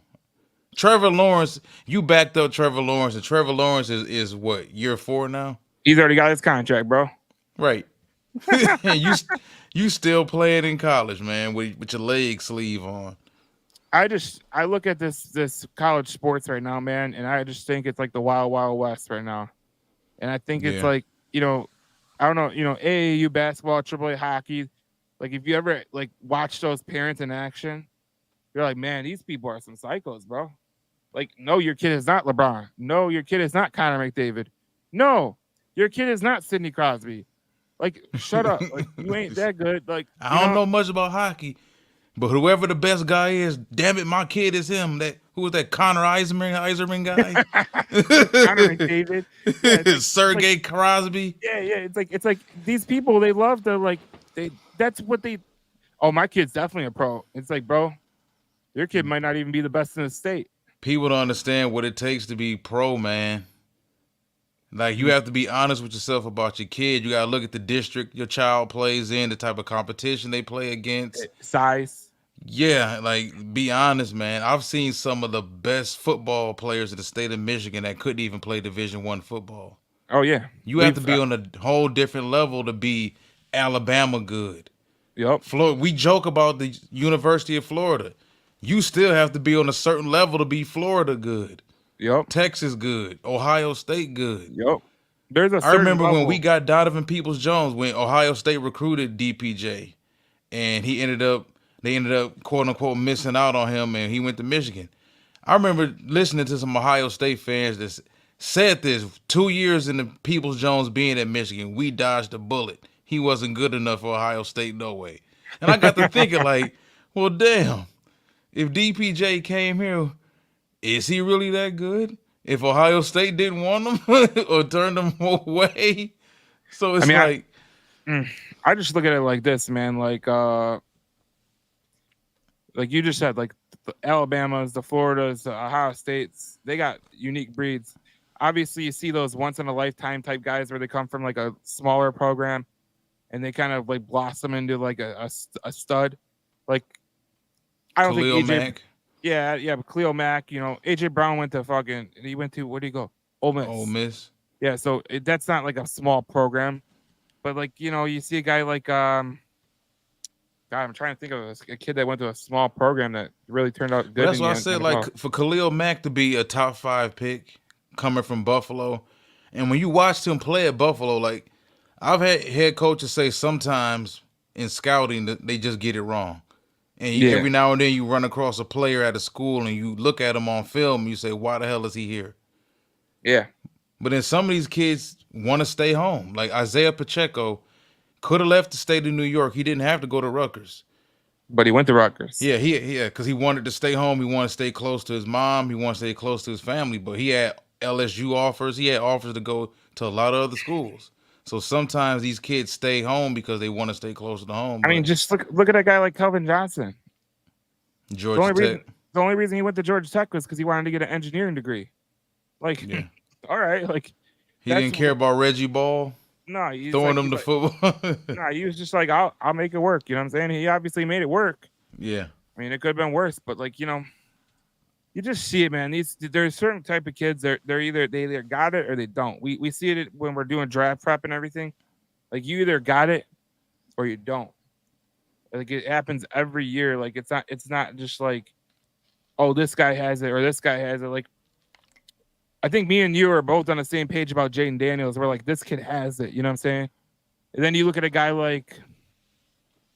[SPEAKER 2] Trevor Lawrence, you backed up Trevor Lawrence, and Trevor Lawrence is what, year 4 now?
[SPEAKER 1] He's already got his contract, bro.
[SPEAKER 2] Right. And you still playing in college, man, with your leg sleeve on.
[SPEAKER 1] I look at this college sports right now, man, and I just think it's like the wild wild west right now. And I think it's
[SPEAKER 2] Yeah.
[SPEAKER 1] like, I don't know, AAU basketball, AAA hockey. Like if you ever like watch those parents in action, you're like, man, these people are some psychos, bro. Like, no, your kid is not LeBron. No, your kid is not Connor McDavid. No, your kid is not Sidney Crosby. Like, shut up. Like, you ain't that good. Like,
[SPEAKER 2] I don't know much about hockey, but whoever the best guy is, damn it, my kid is him. Who was that Connor Eiserman guy?
[SPEAKER 1] Connor McDavid. Yeah,
[SPEAKER 2] Sergey Crosby.
[SPEAKER 1] yeah. It's like these people, they love to like that's what they oh, my kid's definitely a pro. It's like, bro, your kid might not even be the best in the state.
[SPEAKER 2] People don't understand what it takes to be pro, man. Like you have to be honest with yourself about your kid. You gotta look at the district your child plays in, the type of competition they play against.
[SPEAKER 1] Size.
[SPEAKER 2] Yeah, like be honest, man. I've seen some of the best football players in the state of Michigan that couldn't even play Division I football.
[SPEAKER 1] Oh yeah.
[SPEAKER 2] You have to be on a whole different level to be Alabama good.
[SPEAKER 1] Yep.
[SPEAKER 2] Florida, we joke about the University of Florida. You still have to be on a certain level to be Florida good.
[SPEAKER 1] Yep.
[SPEAKER 2] Texas good. Ohio State good.
[SPEAKER 1] Yep. There's a
[SPEAKER 2] I
[SPEAKER 1] certain
[SPEAKER 2] remember
[SPEAKER 1] level.
[SPEAKER 2] when we got Donovan Peoples-Jones when Ohio State recruited DPJ, and he ended up they ended up quote unquote missing out on him, and he went to Michigan. I remember listening to some Ohio State fans that said this 2 years into Peoples Jones being at Michigan. We dodged a bullet. He wasn't good enough for Ohio State, no way. And I got to thinking, like, well, damn, if DPJ came here, is he really that good? If Ohio State didn't want him or turned him away, so
[SPEAKER 1] I
[SPEAKER 2] it's
[SPEAKER 1] mean,
[SPEAKER 2] like,
[SPEAKER 1] I just look at it like this, man. Like you just said, like the Alabamas, the Floridas, the Ohio States, they got unique breeds. Obviously, you see those once in a lifetime type guys where they come from like a smaller program and they kind of like blossom into like a stud. Like I don't think
[SPEAKER 2] Khalil
[SPEAKER 1] AJ.
[SPEAKER 2] Mack,
[SPEAKER 1] Yeah, but Cleo Mack. AJ Brown went to fucking. He went to where did he go? Ole
[SPEAKER 2] Ole
[SPEAKER 1] Miss.
[SPEAKER 2] Miss.
[SPEAKER 1] Yeah, so that's not like a small program, but like you see a guy like God, I'm trying to think of a kid that went to a small program that really turned out
[SPEAKER 2] Well,
[SPEAKER 1] good
[SPEAKER 2] that's
[SPEAKER 1] in
[SPEAKER 2] why
[SPEAKER 1] the
[SPEAKER 2] I said,
[SPEAKER 1] NFL.
[SPEAKER 2] like, for Khalil Mack to be a top 5 pick coming from Buffalo, and when you watched him play at Buffalo, like, I've had head coaches say sometimes in scouting that they just get it wrong. And
[SPEAKER 1] Yeah,
[SPEAKER 2] every now and then you run across a player at a school and you look at him on film and you say, why the hell is he here?
[SPEAKER 1] yeah,
[SPEAKER 2] But then some of these kids want to stay home. Like Isaiah Pacheco could have left the state of New York. He didn't have to go to Rutgers.
[SPEAKER 1] but he went to Rutgers.
[SPEAKER 2] Because he wanted to stay home. He wanted to stay close to his mom. He wanted to stay close to his family. But he had LSU offers. He had offers to go to a lot of other schools. So sometimes these kids stay home because they want to stay closer to home.
[SPEAKER 1] I mean,
[SPEAKER 2] But
[SPEAKER 1] just look at a guy like Kelvin Johnson. The
[SPEAKER 2] Georgia
[SPEAKER 1] only
[SPEAKER 2] Tech,
[SPEAKER 1] reason the only reason he went to Georgia Tech was because he wanted to get an engineering degree. Like,
[SPEAKER 2] yeah,
[SPEAKER 1] all right, like
[SPEAKER 2] he
[SPEAKER 1] that's
[SPEAKER 2] didn't care about Reggie Ball
[SPEAKER 1] no. He's
[SPEAKER 2] throwing
[SPEAKER 1] like
[SPEAKER 2] him
[SPEAKER 1] he's
[SPEAKER 2] the
[SPEAKER 1] like
[SPEAKER 2] football.
[SPEAKER 1] no. He was just like I'll make it work. You know what I'm saying? He obviously made it work.
[SPEAKER 2] Yeah,
[SPEAKER 1] I mean, it could have been worse, but like you just see it, man. There's certain type of kids. They either got it or they don't. We see it when we're doing draft prep and everything. Like you either got it or you don't. Like it happens every year. Like it's not just like, oh, this guy has it or this guy has it. Like I think me and you are both on the same page about Jaden Daniels. We're like, this kid has it. You know what I'm saying? And then you look at a guy like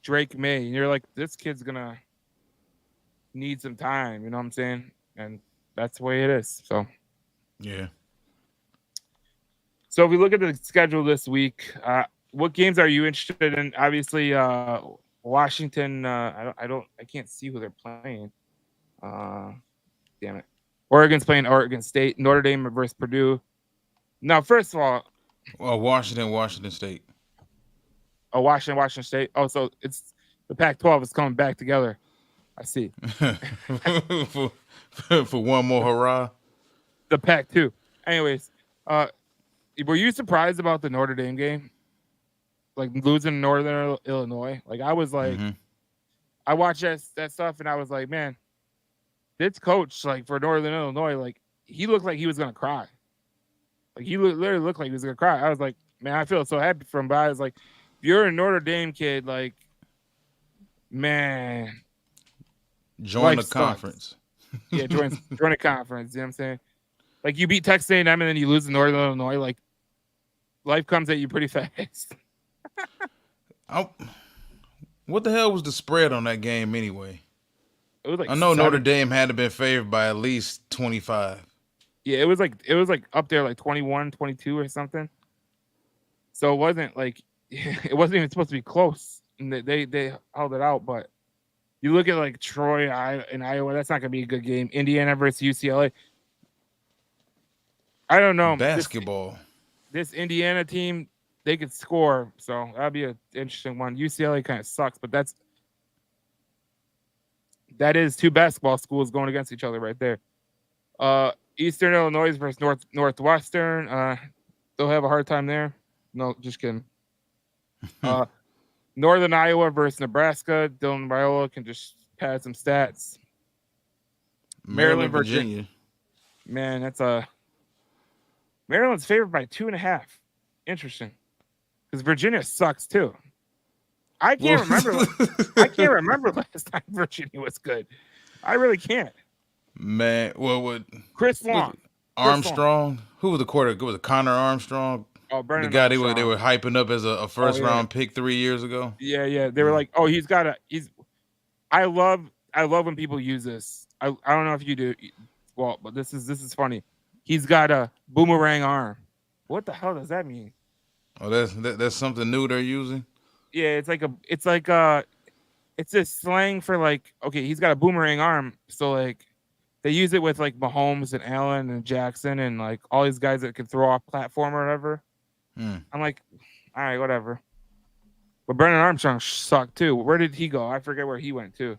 [SPEAKER 1] Drake May, and you're like, this kid's gonna need some time. You know what I'm saying? And that's the way it is.
[SPEAKER 2] yeah.
[SPEAKER 1] So if we look at the schedule this week, what games are you interested in? Obviously, Washington. I can't see who they're playing. Uh, Damn it. Oregon's playing Oregon State. Notre Dame versus Purdue. Now, first of all,
[SPEAKER 2] Well, Washington State.
[SPEAKER 1] Washington State. Oh, so it's the Pac-12 is coming back together. I see.
[SPEAKER 2] for, for one more hurrah.
[SPEAKER 1] The Pac-2. Anyways, were you surprised about the Notre Dame game? Like losing Northern Illinois? Like I was like, I watched that stuff and I was like, man, this coach, like for Northern Illinois, like he looked like he was gonna cry. Like he literally looked like he was gonna cry. I was like, man, I feel so happy for him. But I was like, if you're a Notre Dame kid, like, man,
[SPEAKER 2] Join the
[SPEAKER 1] sucks.
[SPEAKER 2] conference.
[SPEAKER 1] Yeah, join a conference. You know what I'm saying? Like you beat Texas A&M and then you lose to Northern Illinois. Like life comes at you pretty fast.
[SPEAKER 2] What the hell was the spread on that game anyway?
[SPEAKER 1] It was like
[SPEAKER 2] I know Notre Dame had to been favored by at least 25.
[SPEAKER 1] Yeah, it was like up there like 21, 22 or something. So it wasn't like it wasn't even supposed to be close. And they held it out, but you look at like Troy in Iowa, that's not gonna be a good game. Indiana versus UCLA. I don't know.
[SPEAKER 2] Basketball.
[SPEAKER 1] This Indiana team, they could score, so that'd be an interesting one. UCLA kind of sucks, but that is two basketball schools going against each other right there. Eastern Illinois versus Northwestern. They'll have a hard time there. No, just kidding. Northern Iowa versus Nebraska. Dylan Raiola can just pad some stats.
[SPEAKER 2] Maryland, Virginia.
[SPEAKER 1] Man, Maryland's favored by 2.5. Interesting, because Virginia sucks too. I can't remember last time Virginia was good. I really can't.
[SPEAKER 2] Man, what?
[SPEAKER 1] Chris Long.
[SPEAKER 2] Armstrong. Who was the quarterback? Was it Connor Armstrong?
[SPEAKER 1] Oh, Brandon
[SPEAKER 2] the guy
[SPEAKER 1] Armstrong.
[SPEAKER 2] they were hyping up as a first round pick 3 years ago.
[SPEAKER 1] Yeah. They were like, oh, I love when people use this. I don't know if you do, Walt, but this is funny. He's got a boomerang arm. What the hell does that mean?
[SPEAKER 2] Oh, that's something new they're using.
[SPEAKER 1] Yeah, it's this slang for like, okay, he's got a boomerang arm, so like they use it with like Mahomes and Allen and Jackson and like all these guys that can throw off platform or whatever.
[SPEAKER 2] Hmm.
[SPEAKER 1] I'm like, all right, whatever. But Brennan Armstrong sucked too. Where did he go? I forget where he went to.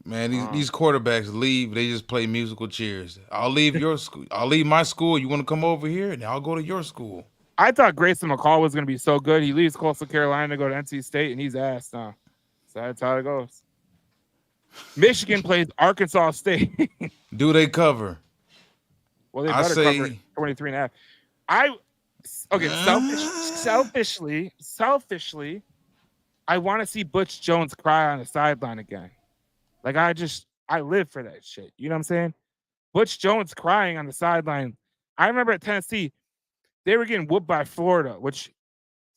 [SPEAKER 2] Man, these
[SPEAKER 1] Um,
[SPEAKER 2] these quarterbacks leave. They just play musical chairs. I'll leave your school. I'll leave my school. You want to come over here, and I'll go to your school.
[SPEAKER 1] I thought Grayson McCall was going to be so good. He leaves Coastal Carolina to go to NC State, and he's ass now. So that's how it goes. Michigan plays Arkansas State.
[SPEAKER 2] Do they cover?
[SPEAKER 1] Well, they
[SPEAKER 2] I
[SPEAKER 1] better cover it
[SPEAKER 2] say
[SPEAKER 1] 23 and a half. I okay, selfishly, I want to see Butch Jones cry on the sideline again. Like I live for that shit. You know what I'm saying? Butch Jones crying on the sideline. I remember at Tennessee, they were getting whooped by Florida, which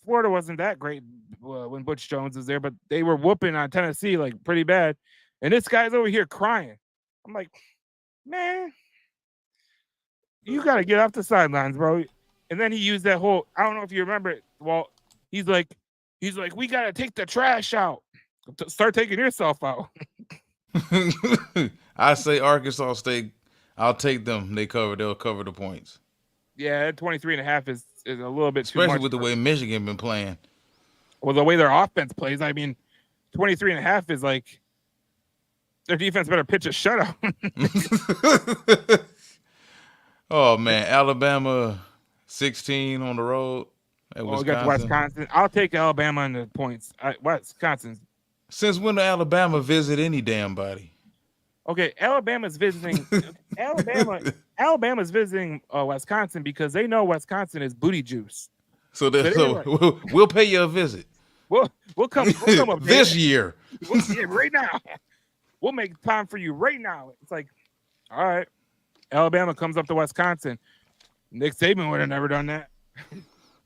[SPEAKER 1] Florida wasn't that great when Butch Jones was there, but they were whooping on Tennessee like pretty bad. And this guy's over here crying. I'm like, man, you got to get off the sidelines, bro. And then he used that whole, I don't know if you remember it. Well, he's like, we got to take the trash out. Start taking yourself out.
[SPEAKER 2] I say Arkansas State. I'll take them. They cover. They'll cover the points.
[SPEAKER 1] Yeah, that 23 and a half is a little bit too
[SPEAKER 2] Especially
[SPEAKER 1] much.
[SPEAKER 2] with the way Michigan been playing.
[SPEAKER 1] Well, the way their offense plays, I mean, 23 and a half is like their defense better pitch a shutout.
[SPEAKER 2] Oh man, Alabama 16 on the road at
[SPEAKER 1] We got
[SPEAKER 2] Wisconsin.
[SPEAKER 1] Wisconsin. I'll take Alabama in the points. Wisconsin.
[SPEAKER 2] Since when did Alabama visit any damn body?
[SPEAKER 1] Okay, Alabama's visiting Alabama's visiting Wisconsin because they know Wisconsin is booty juice.
[SPEAKER 2] So,
[SPEAKER 1] So
[SPEAKER 2] so we'll pay you a visit
[SPEAKER 1] we'll come up
[SPEAKER 2] this year.
[SPEAKER 1] right now. We'll make time for you right now. It's like, all right, Alabama comes up to Wisconsin. Nick Saban would have never done that.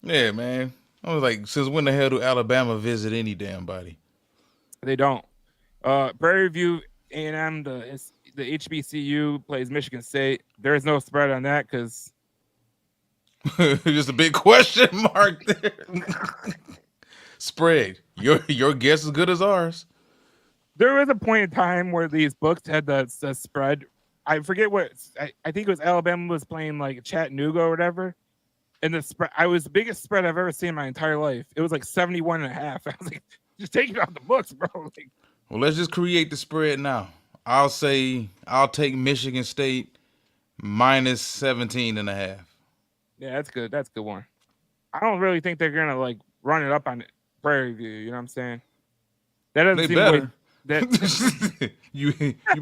[SPEAKER 2] Yeah, man. I was like, since when the hell do Alabama visit any damn body?
[SPEAKER 1] They don't. Prairie View A&M, the HBCU plays Michigan State. There is no spread on that because
[SPEAKER 2] just a big question mark there. Spread. Your guess as good as ours.
[SPEAKER 1] there was a point in time where these books had the spread. I forget what I think it was Alabama was playing like Chattanooga or whatever. And the spread, I was the biggest spread I've ever seen in my entire life. It was like 71 and a half. I was like, just take it off the books, bro. Like,
[SPEAKER 2] Well, let's just create the spread now. I'll say I'll take Michigan State minus 17 and a half.
[SPEAKER 1] yeah, that's good. That's a good one. I don't really think they're gonna like run it up on Prairie View. You know what I'm saying? That doesn't
[SPEAKER 2] They
[SPEAKER 1] seem
[SPEAKER 2] better.
[SPEAKER 1] like that.
[SPEAKER 2] you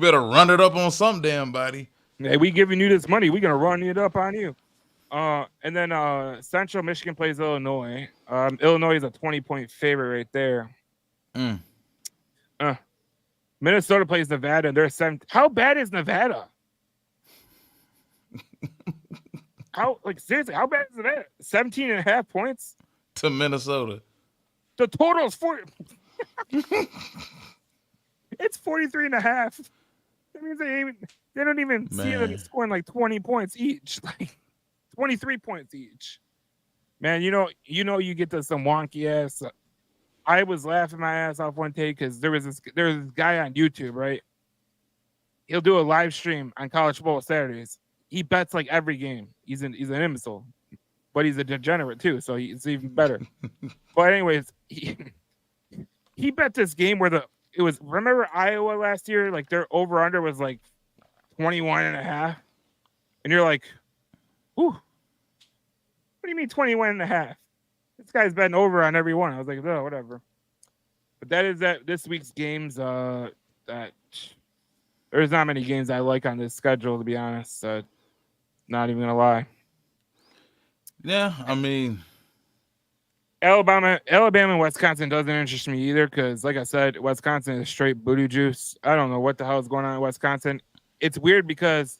[SPEAKER 2] better run it up on some damn body.
[SPEAKER 1] Hey, we giving you this money. We're gonna run it up on you. And then Central Michigan plays Illinois. Illinois is a 20-point favorite right there.
[SPEAKER 2] Mm.
[SPEAKER 1] Minnesota plays Nevada, and they're 7. How bad is Nevada? Seriously, how bad is Nevada? 17 and a half points
[SPEAKER 2] To Minnesota.
[SPEAKER 1] The total is 40. It's 43 and a half. That means they don't even see them scoring like 20 points each, like 23 points each. Man, you get to some wonky ass. I was laughing my ass off one day because there was this guy on YouTube, right? He'll do a live stream on college football Saturdays. He bets like every game. He's an imbecile, but he's a degenerate too, so it's even better. But anyways, he bet this game where remember Iowa last year? Like their over under was like 21 and a half. And you're like, ooh, what do you mean 21 and a half? This guy's betting over on every one. I was like, oh, whatever. But that is this week's games. That there's not many games I like on this schedule, to be honest. Not even gonna lie.
[SPEAKER 2] Yeah, I mean,
[SPEAKER 1] Alabama, and Wisconsin doesn't interest me either because, like I said, Wisconsin is straight booty juice. I don't know what the hell is going on in Wisconsin. It's weird because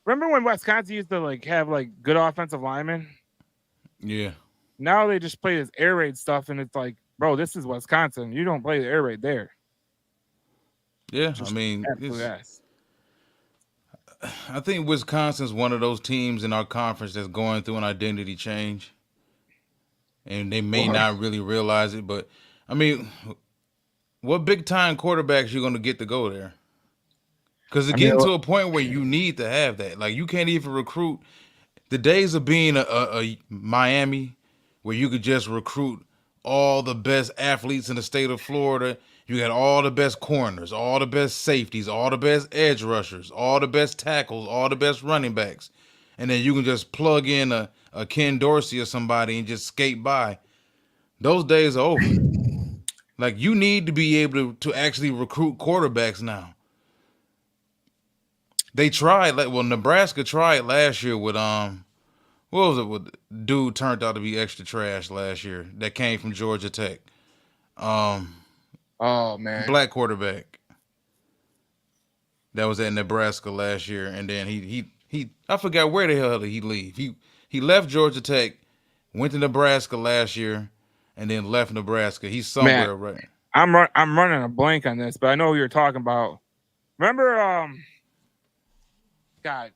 [SPEAKER 1] remember when Wisconsin used to like have like good offensive linemen?
[SPEAKER 2] yeah.
[SPEAKER 1] Now they just play this air raid stuff, and it's like, bro, this is Wisconsin. You don't play the air raid there.
[SPEAKER 2] Yeah, I
[SPEAKER 1] Just
[SPEAKER 2] mean,
[SPEAKER 1] absolute ass.
[SPEAKER 2] I think Wisconsin's one of those teams in our conference that's going through an identity change, and they may
[SPEAKER 1] Or
[SPEAKER 2] not really realize it. But I mean, what big time quarterbacks you going to get to go there? Because it's
[SPEAKER 1] I mean,
[SPEAKER 2] getting to a point where you need to have that. Like you can't even recruit. The days of being a Miami, where you could just recruit all the best athletes in the state of Florida. You got all the best corners, all the best safeties, all the best edge rushers, all the best tackles, all the best running backs. And then you can just plug in a Ken Dorsey or somebody and just skate by. Those days are over. Like you need to be able to actually recruit quarterbacks now. They tried, like, well, Nebraska tried last year with what was it? With dude turned out to be extra trash last year that came from Georgia Tech. Um,
[SPEAKER 1] oh man,
[SPEAKER 2] Black quarterback that was at Nebraska last year, and then he I forgot where the hell did he leave. He left Georgia Tech, went to Nebraska last year, and then left Nebraska. He's
[SPEAKER 1] man,
[SPEAKER 2] somewhere, right?
[SPEAKER 1] I'm running a blank on this, but I know who you're talking about. Remember, God,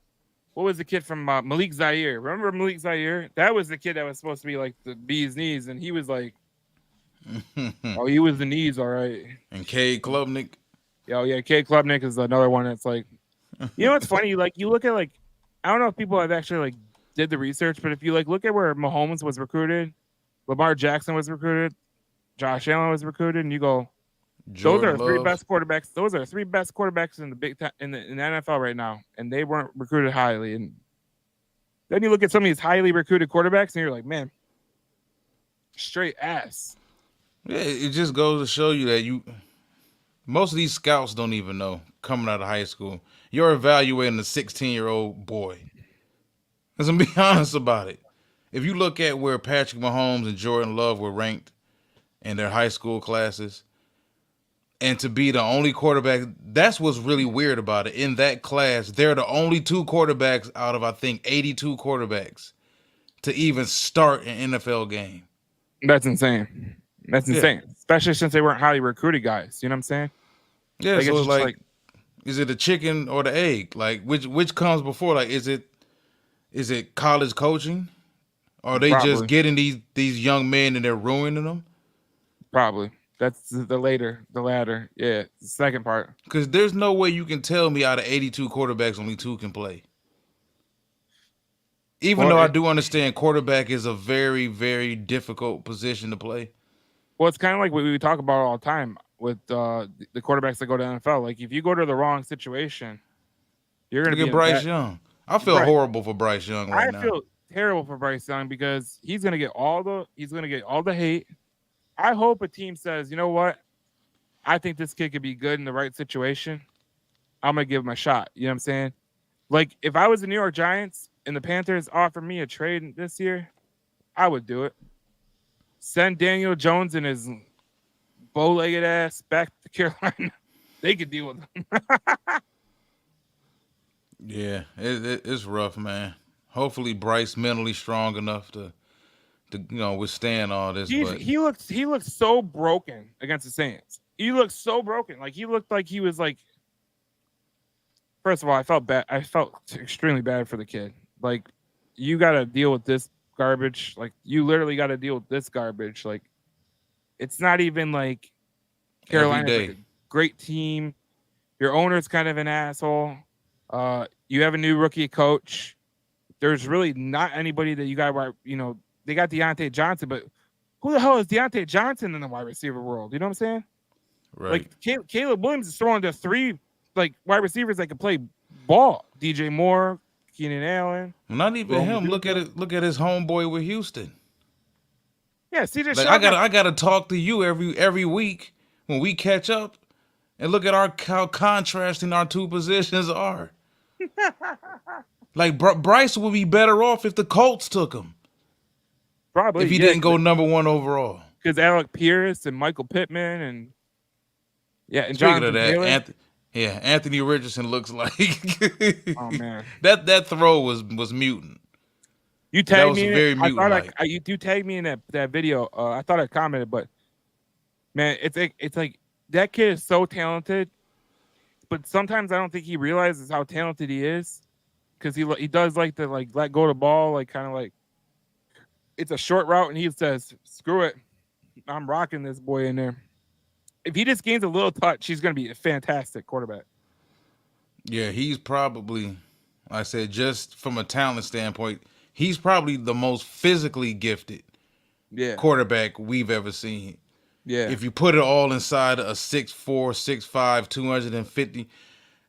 [SPEAKER 1] what was the kid from Malik Zaire? Remember Malik Zaire? That was the kid that was supposed to be like the bee's knees, and he was like, oh, he was the knees, all right.
[SPEAKER 2] And Cade Klubnik.
[SPEAKER 1] Oh yeah, Kate Klubnik is another one that's like, you know what's funny? Like you look at like, I don't know if people have actually like did the research, but if you like look at where Mahomes was recruited, Lamar Jackson was recruited, Josh Allen was recruited, and you go, those
[SPEAKER 2] Jordan
[SPEAKER 1] are three
[SPEAKER 2] Love.
[SPEAKER 1] best quarterbacks. Those are three best quarterbacks in the in the NFL right now, and they weren't recruited highly. And then you look at some of these highly recruited quarterbacks, and you're like, man, straight ass.
[SPEAKER 2] Yeah, it just goes to show you that most of these scouts don't even know coming out of high school. You're evaluating a 16-year-old boy. Let's be honest about it. If you look at where Patrick Mahomes and Jordan Love were ranked in their high school classes, and to be the only quarterback, that's what's really weird about it. In that class, they're the only two quarterbacks out of, I think, 82 quarterbacks to even start an NFL game.
[SPEAKER 1] That's insane. That's
[SPEAKER 2] Yeah.
[SPEAKER 1] insane, especially since they weren't highly recruited guys. You know what I'm saying?
[SPEAKER 2] Yeah,
[SPEAKER 1] Like
[SPEAKER 2] so
[SPEAKER 1] it's
[SPEAKER 2] it's
[SPEAKER 1] just
[SPEAKER 2] like,
[SPEAKER 1] like
[SPEAKER 2] is it the chicken or the egg? Like which comes before? Like is it college coaching? Or are they just
[SPEAKER 1] probably,
[SPEAKER 2] getting these young men and they're ruining them?
[SPEAKER 1] probably. That's the latter. Yeah, the second part.
[SPEAKER 2] Because there's no way you can tell me out of 82 quarterbacks, only two can play. Even
[SPEAKER 1] Well,
[SPEAKER 2] though I do understand quarterback is a very, very difficult position to play.
[SPEAKER 1] well, it's kind of like what we talk about all the time with the quarterbacks that go to NFL. Like if you go to the wrong situation, you're going to
[SPEAKER 2] Look
[SPEAKER 1] be
[SPEAKER 2] at
[SPEAKER 1] in a
[SPEAKER 2] Bryce
[SPEAKER 1] bad.
[SPEAKER 2] Young. I feel
[SPEAKER 1] Right.
[SPEAKER 2] horrible for Bryce Young right
[SPEAKER 1] I
[SPEAKER 2] now.
[SPEAKER 1] feel terrible for Bryce Young because he's going to get all the hate. I hope a team says, you know what? I think this kid could be good in the right situation. I'm going to give him a shot. You know what I'm saying? Like if I was the New York Giants and the Panthers offered me a trade this year, I would do it. Send Daniel Jones and his bow-legged ass back to Carolina. They could deal with him.
[SPEAKER 2] Yeah, it's rough, man. Hopefully Bryce mentally strong enough to withstand all this. But
[SPEAKER 1] He looked so broken against the Saints. He looked so broken. Like he looked like he was like. First of all, I felt bad. I felt extremely bad for the kid. Like you got to deal with this garbage. Like you literally got to deal with this garbage. Like it's not even like
[SPEAKER 2] every
[SPEAKER 1] Carolina's like
[SPEAKER 2] day,
[SPEAKER 1] a great team. Your owner's kind of an asshole. You have a new rookie coach. There's really not anybody that you got. They got Deontay Johnson, but who the hell is Deontay Johnson in the wide receiver world? You know what I'm saying?
[SPEAKER 2] right?
[SPEAKER 1] Like Caleb Williams is throwing to three like wide receivers that can play ball. DJ Moore, Keenan Allen.
[SPEAKER 2] Not even
[SPEAKER 1] Rome
[SPEAKER 2] him. Look at
[SPEAKER 1] Odunze.
[SPEAKER 2] it. Look at his homeboy with Houston.
[SPEAKER 1] Yeah, CJ
[SPEAKER 2] Like
[SPEAKER 1] Stroud.
[SPEAKER 2] I gotta talk to you every week when we catch up and look at how contrasting our two positions are. Like Bryce would be better off if the Colts took him
[SPEAKER 1] Probably,
[SPEAKER 2] if he
[SPEAKER 1] yeah,
[SPEAKER 2] didn't go number one overall.
[SPEAKER 1] because Alec Pierce and Michael Pittman and and
[SPEAKER 2] Speaking of
[SPEAKER 1] Jonathan
[SPEAKER 2] that,
[SPEAKER 1] Taylor.
[SPEAKER 2] Anthony Richardson looks like
[SPEAKER 1] Oh man,
[SPEAKER 2] that throw was mutant.
[SPEAKER 1] you
[SPEAKER 2] That
[SPEAKER 1] tagged
[SPEAKER 2] was
[SPEAKER 1] me in it.
[SPEAKER 2] very
[SPEAKER 1] I thought
[SPEAKER 2] mutant like.
[SPEAKER 1] you tagged me in that video. I thought I commented, but man, it's like that kid is so talented. but sometimes I don't think he realizes how talented he is because he does like to like let go of the ball, like kind of like it's a short route, and he says, "Screw it, I'm rocking this boy in there." If he just gains a little touch, he's going to be a fantastic quarterback.
[SPEAKER 2] Yeah, he's probably, like I said, just from a talent standpoint, he's probably the most physically gifted
[SPEAKER 1] Yeah,
[SPEAKER 2] quarterback we've ever seen.
[SPEAKER 1] yeah.
[SPEAKER 2] If you put it all inside a 6'4", 6'5", 250,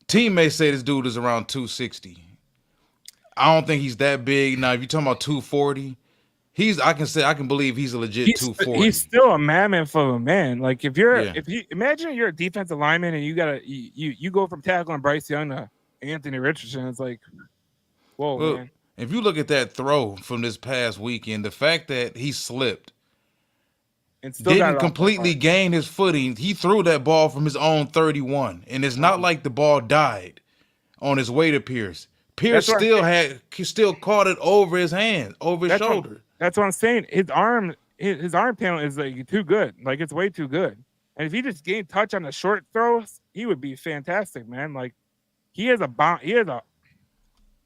[SPEAKER 2] team may say this dude is around 260. I don't think he's that big. Now, if you're talking about 240, I can believe he's a legit
[SPEAKER 1] He's
[SPEAKER 2] 240.
[SPEAKER 1] still a mammoth of a man. Like
[SPEAKER 2] Yeah.
[SPEAKER 1] if you imagine you're a defensive lineman and you go from tackling Bryce Young to Anthony Richardson, it's like, whoa,
[SPEAKER 2] Well,
[SPEAKER 1] man.
[SPEAKER 2] if you look at that throw from this past weekend, the fact that he slipped,
[SPEAKER 1] And still got
[SPEAKER 2] didn't
[SPEAKER 1] it off by
[SPEAKER 2] completely
[SPEAKER 1] heart.
[SPEAKER 2] gain his footing, he threw that ball from his own 31. And it's not
[SPEAKER 1] Uh-huh.
[SPEAKER 2] like the ball died on his way to Pierce. Pierce
[SPEAKER 1] That's what I'm saying.
[SPEAKER 2] he still caught it over his hand, over his
[SPEAKER 1] That's what
[SPEAKER 2] shoulder.
[SPEAKER 1] that's what I'm saying. His arm talent is like too good. Like it's way too good. And if he just gained touch on the short throws, he would be fantastic, man. Like he has a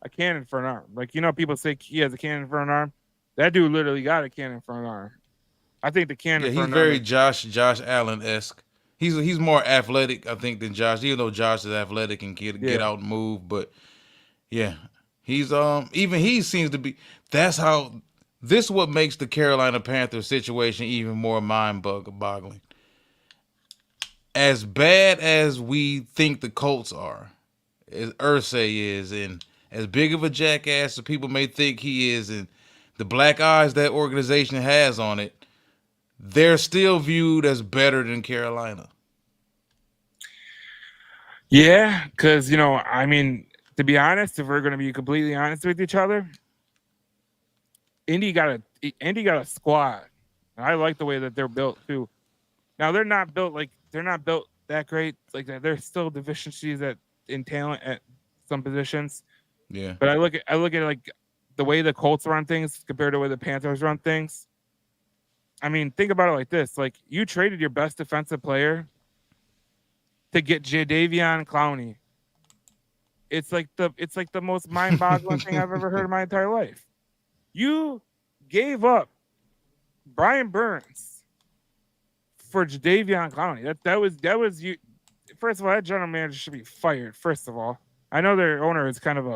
[SPEAKER 1] cannon for an arm. Like people say he has a cannon for an arm. That dude literally got a cannon for an arm. I think the cannon
[SPEAKER 2] Yeah,
[SPEAKER 1] for
[SPEAKER 2] he's
[SPEAKER 1] an arm
[SPEAKER 2] very
[SPEAKER 1] is
[SPEAKER 2] Josh Allen-esque. He's more athletic, I think, than Josh, even though Josh is athletic and get
[SPEAKER 1] yeah.
[SPEAKER 2] out and move. But yeah, he's even he seems to be. That's how. This what makes the Carolina Panthers situation even more mind-boggling. As bad as we think the Colts are, as Ursay is, and as big of a jackass as people may think he is, and the black eyes that organization has on it, they're still viewed as better than Carolina.
[SPEAKER 1] Yeah, because I mean, to be honest, if we're gonna be completely honest with each other, Indy got a squad. I like the way that they're built too. Now they're not built that great. Like there's still deficiencies in talent at some positions.
[SPEAKER 2] Yeah.
[SPEAKER 1] But I look at like the way the Colts run things compared to the way the Panthers run things. I mean, think about it like this: like you traded your best defensive player to get Jadavion Clowney. It's like the most mind-boggling thing I've ever heard in my entire life. You gave up Brian Burns for Jadavion Clowney. That was you. First of all, that general manager should be fired. First of all, I know their owner is kind of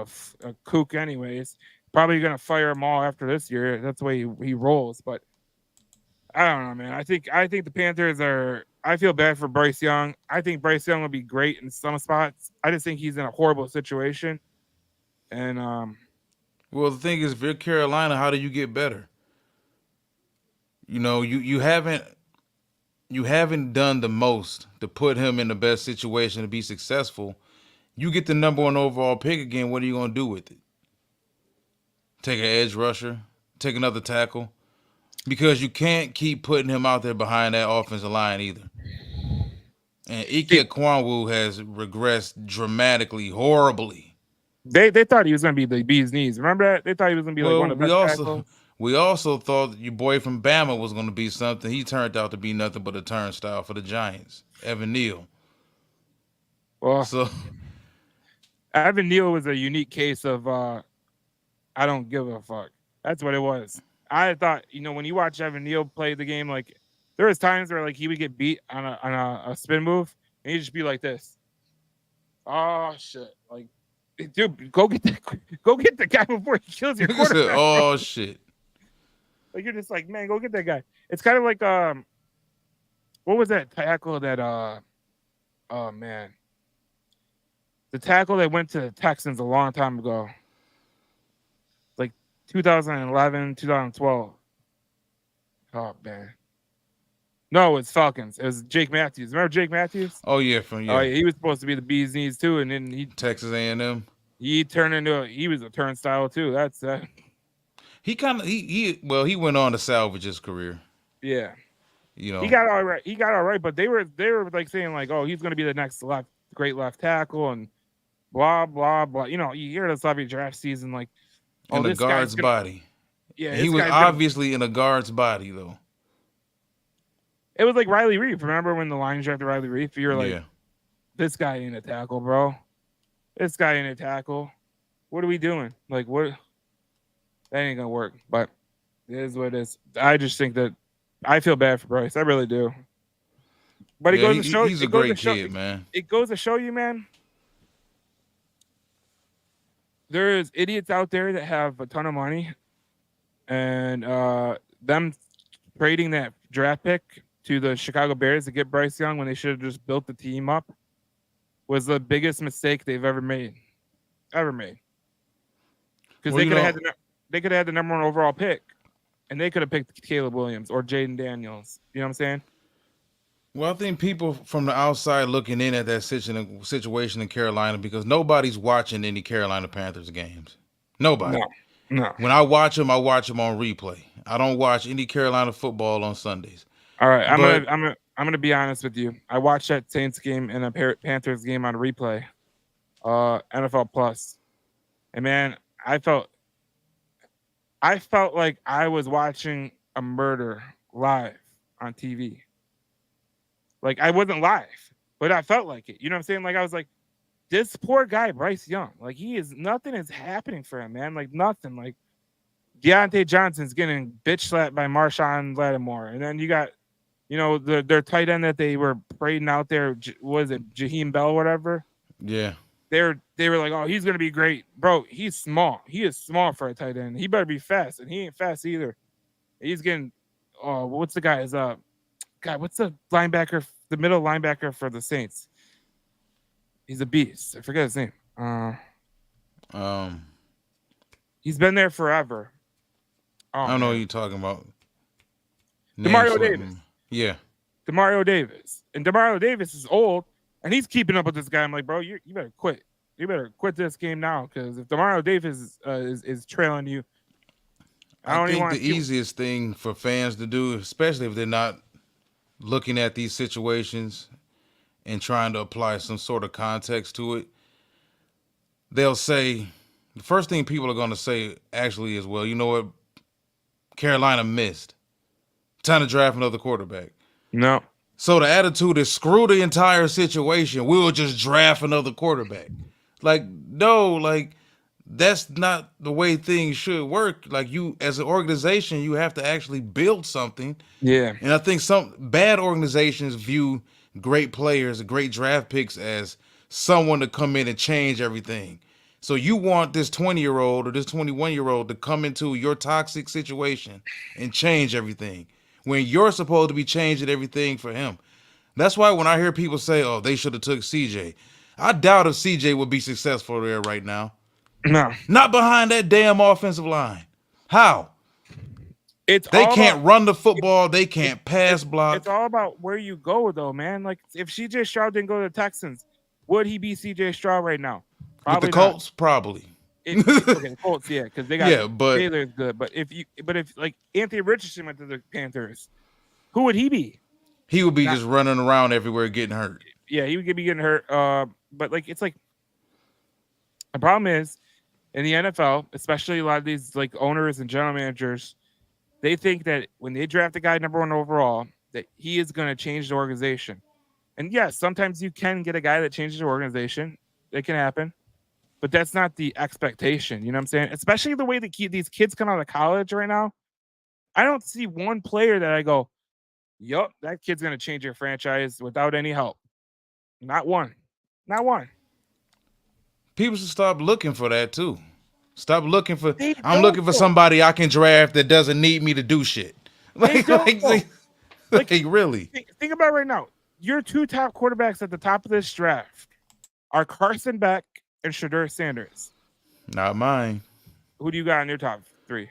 [SPEAKER 1] a kook, anyways. Probably going to fire him all after this year. That's the way he rolls. But I don't know, man. I think the Panthers are. I feel bad for Bryce Young. I think Bryce Young will be great in some spots. I just think he's in a horrible situation. And
[SPEAKER 2] Well, the thing is, if you're Carolina, how do you get better? You haven't done the most to put him in the best situation to be successful. You get the number one overall pick again. What are you gonna do with it? Take an edge rusher, take another tackle, because you can't keep putting him out there behind that offensive line either. And Ike Kwanwu has regressed dramatically, horribly.
[SPEAKER 1] they thought he was going to be the bee's knees. Remember that? They thought he was going to be like
[SPEAKER 2] Well,
[SPEAKER 1] one of the
[SPEAKER 2] we
[SPEAKER 1] best
[SPEAKER 2] also
[SPEAKER 1] tackles.
[SPEAKER 2] we also thought your boy from Bama was going to be something. He turned out to be nothing but a turnstile for the Giants, Evan Neal.
[SPEAKER 1] Well,
[SPEAKER 2] So
[SPEAKER 1] Evan Neal was a unique case of I don't give a fuck. That's what it was. I thought, when you watch Evan Neal play the game, like there was times where like he would get beat on a spin move and he'd just be like this. Oh shit! Like, dude, go get the guy before he kills your
[SPEAKER 2] he said,
[SPEAKER 1] quarterback, bro.
[SPEAKER 2] "Oh shit."
[SPEAKER 1] Like you're just like, man, go get that guy. It's kind of like what was that tackle that oh man, the tackle that went to the Texans a long time ago, like 2011, 2012. Oh man, no, it's Falcons. It was Jake Matthews. Remember Jake Matthews?
[SPEAKER 2] Oh yeah,
[SPEAKER 1] Oh yeah, he was supposed to be the bee's knees too, and then
[SPEAKER 2] Texas A&M.
[SPEAKER 1] he turned into he was a turnstile too. That's
[SPEAKER 2] He kind of he went on to salvage his career.
[SPEAKER 1] yeah.
[SPEAKER 2] You know.
[SPEAKER 1] He got all right. He got all right, but they were like saying like, oh, he's going to be the next great left tackle and blah blah blah. You hear this every draft season like, oh,
[SPEAKER 2] In a
[SPEAKER 1] this guy's
[SPEAKER 2] guard's
[SPEAKER 1] gonna,
[SPEAKER 2] body.
[SPEAKER 1] yeah,
[SPEAKER 2] And he
[SPEAKER 1] this
[SPEAKER 2] was
[SPEAKER 1] guy's
[SPEAKER 2] obviously in a guard's body though.
[SPEAKER 1] It was like Riley Reef. Remember when the Lions drafted Riley Reef? You were like,
[SPEAKER 2] Yeah.
[SPEAKER 1] this guy ain't a tackle, bro. This guy ain't a tackle. What are we doing? Like, what? That ain't gonna work. But it is what it is. I just think that I feel bad for Bryce. I really do. But it
[SPEAKER 2] Yeah,
[SPEAKER 1] goes to show.
[SPEAKER 2] he's a great kid, man.
[SPEAKER 1] It goes to show you, man. There's idiots out there that have a ton of money, and them trading that draft pick to the Chicago Bears to get Bryce Young when they should have just built the team up was the biggest mistake they've ever made. Because
[SPEAKER 2] Well,
[SPEAKER 1] they could have had the number one overall pick, and they could have picked Caleb Williams or Jaden Daniels. You know what I'm saying?
[SPEAKER 2] Well, I think people from the outside looking in at that situation in Carolina, because nobody's watching any Carolina Panthers games. Nobody.
[SPEAKER 1] No, no.
[SPEAKER 2] When I watch them on replay. I don't watch any Carolina football on Sundays.
[SPEAKER 1] All right,
[SPEAKER 2] But
[SPEAKER 1] I'm gonna be honest with you. I watched that Saints game and a Panthers game on replay, NFL Plus, and man, I felt like I was watching a murder live on TV. Like I wasn't live, but I felt like it. You know what I'm saying? Like I was like, this poor guy Bryce Young, like nothing is happening for him, man. Like nothing. Like Deontay Johnson's getting bitch slapped by Marshawn Lattimore, and then you got, their tight end that they were parading out there. Was it Jaheim Bell, or whatever?
[SPEAKER 2] yeah,
[SPEAKER 1] They were like, oh, he's gonna be great, bro. He's small. He is small for a tight end. He better be fast, and he ain't fast either. He's getting, what's the guy's God, what's the linebacker, the middle linebacker for the Saints? He's a beast. I forget his name. He's been there forever. Oh,
[SPEAKER 2] I don't know what you're talking about.
[SPEAKER 1] Demario Davis.
[SPEAKER 2] Yeah.
[SPEAKER 1] Demario Davis. And Demario Davis is old, and he's keeping up with this guy. I'm like, bro, you better quit. You better quit this game now, because if Demario Davis is trailing you,
[SPEAKER 2] I think the easiest thing for fans to do, especially if they're not looking at these situations and trying to apply some sort of context to it, they'll say, the first thing people are going to say actually is, well, you know what? Carolina missed. Time to draft another quarterback.
[SPEAKER 1] No.
[SPEAKER 2] So the attitude is, screw the entire situation. We'll just draft another quarterback. Like, no, like, that's not the way things should work. Like, you, as an organization, you have to actually build something.
[SPEAKER 1] Yeah.
[SPEAKER 2] And I think some bad organizations view great players, great draft picks as someone to come in and change everything. So you want this 20-year-old or this 21-year-old to come into your toxic situation and change everything when you're supposed to be changing everything for him. That's why when I hear people say, oh, they should have took CJ, I doubt if CJ would be successful there right now.
[SPEAKER 1] No.
[SPEAKER 2] Not behind that damn offensive line. How? They can't run the football. They can't pass block.
[SPEAKER 1] It's all about where you go, though, man. Like, if CJ Stroud didn't go to the Texans, would he be CJ Stroud right now?
[SPEAKER 2] Probably with the Colts, not. Probably.
[SPEAKER 1] Okay, the Colts, yeah, because they got Taylor's good. But if like Anthony Richardson went to the Panthers, who would he be?
[SPEAKER 2] He would be just running around everywhere getting hurt.
[SPEAKER 1] Yeah, he would be getting hurt. But like, it's like, the problem is in the NFL, especially a lot of these like owners and general managers, they think that when they draft a guy number one overall, that he is going to change the organization. And yes, sometimes you can get a guy that changes the organization. It can happen. But that's not the expectation. You know what I'm saying? Especially the way that these kids come out of college right now. I don't see one player that I go, yup, that kid's going to change your franchise without any help. Not one. Not one.
[SPEAKER 2] People should stop looking for that too. Stop looking for, I'm looking for somebody I can draft that doesn't need me to do shit. Like really.
[SPEAKER 1] Think about it right now. Your two top quarterbacks at the top of this draft are Carson Beck and Shedeur Sanders.
[SPEAKER 2] Not mine.
[SPEAKER 1] Who do you got in your top three?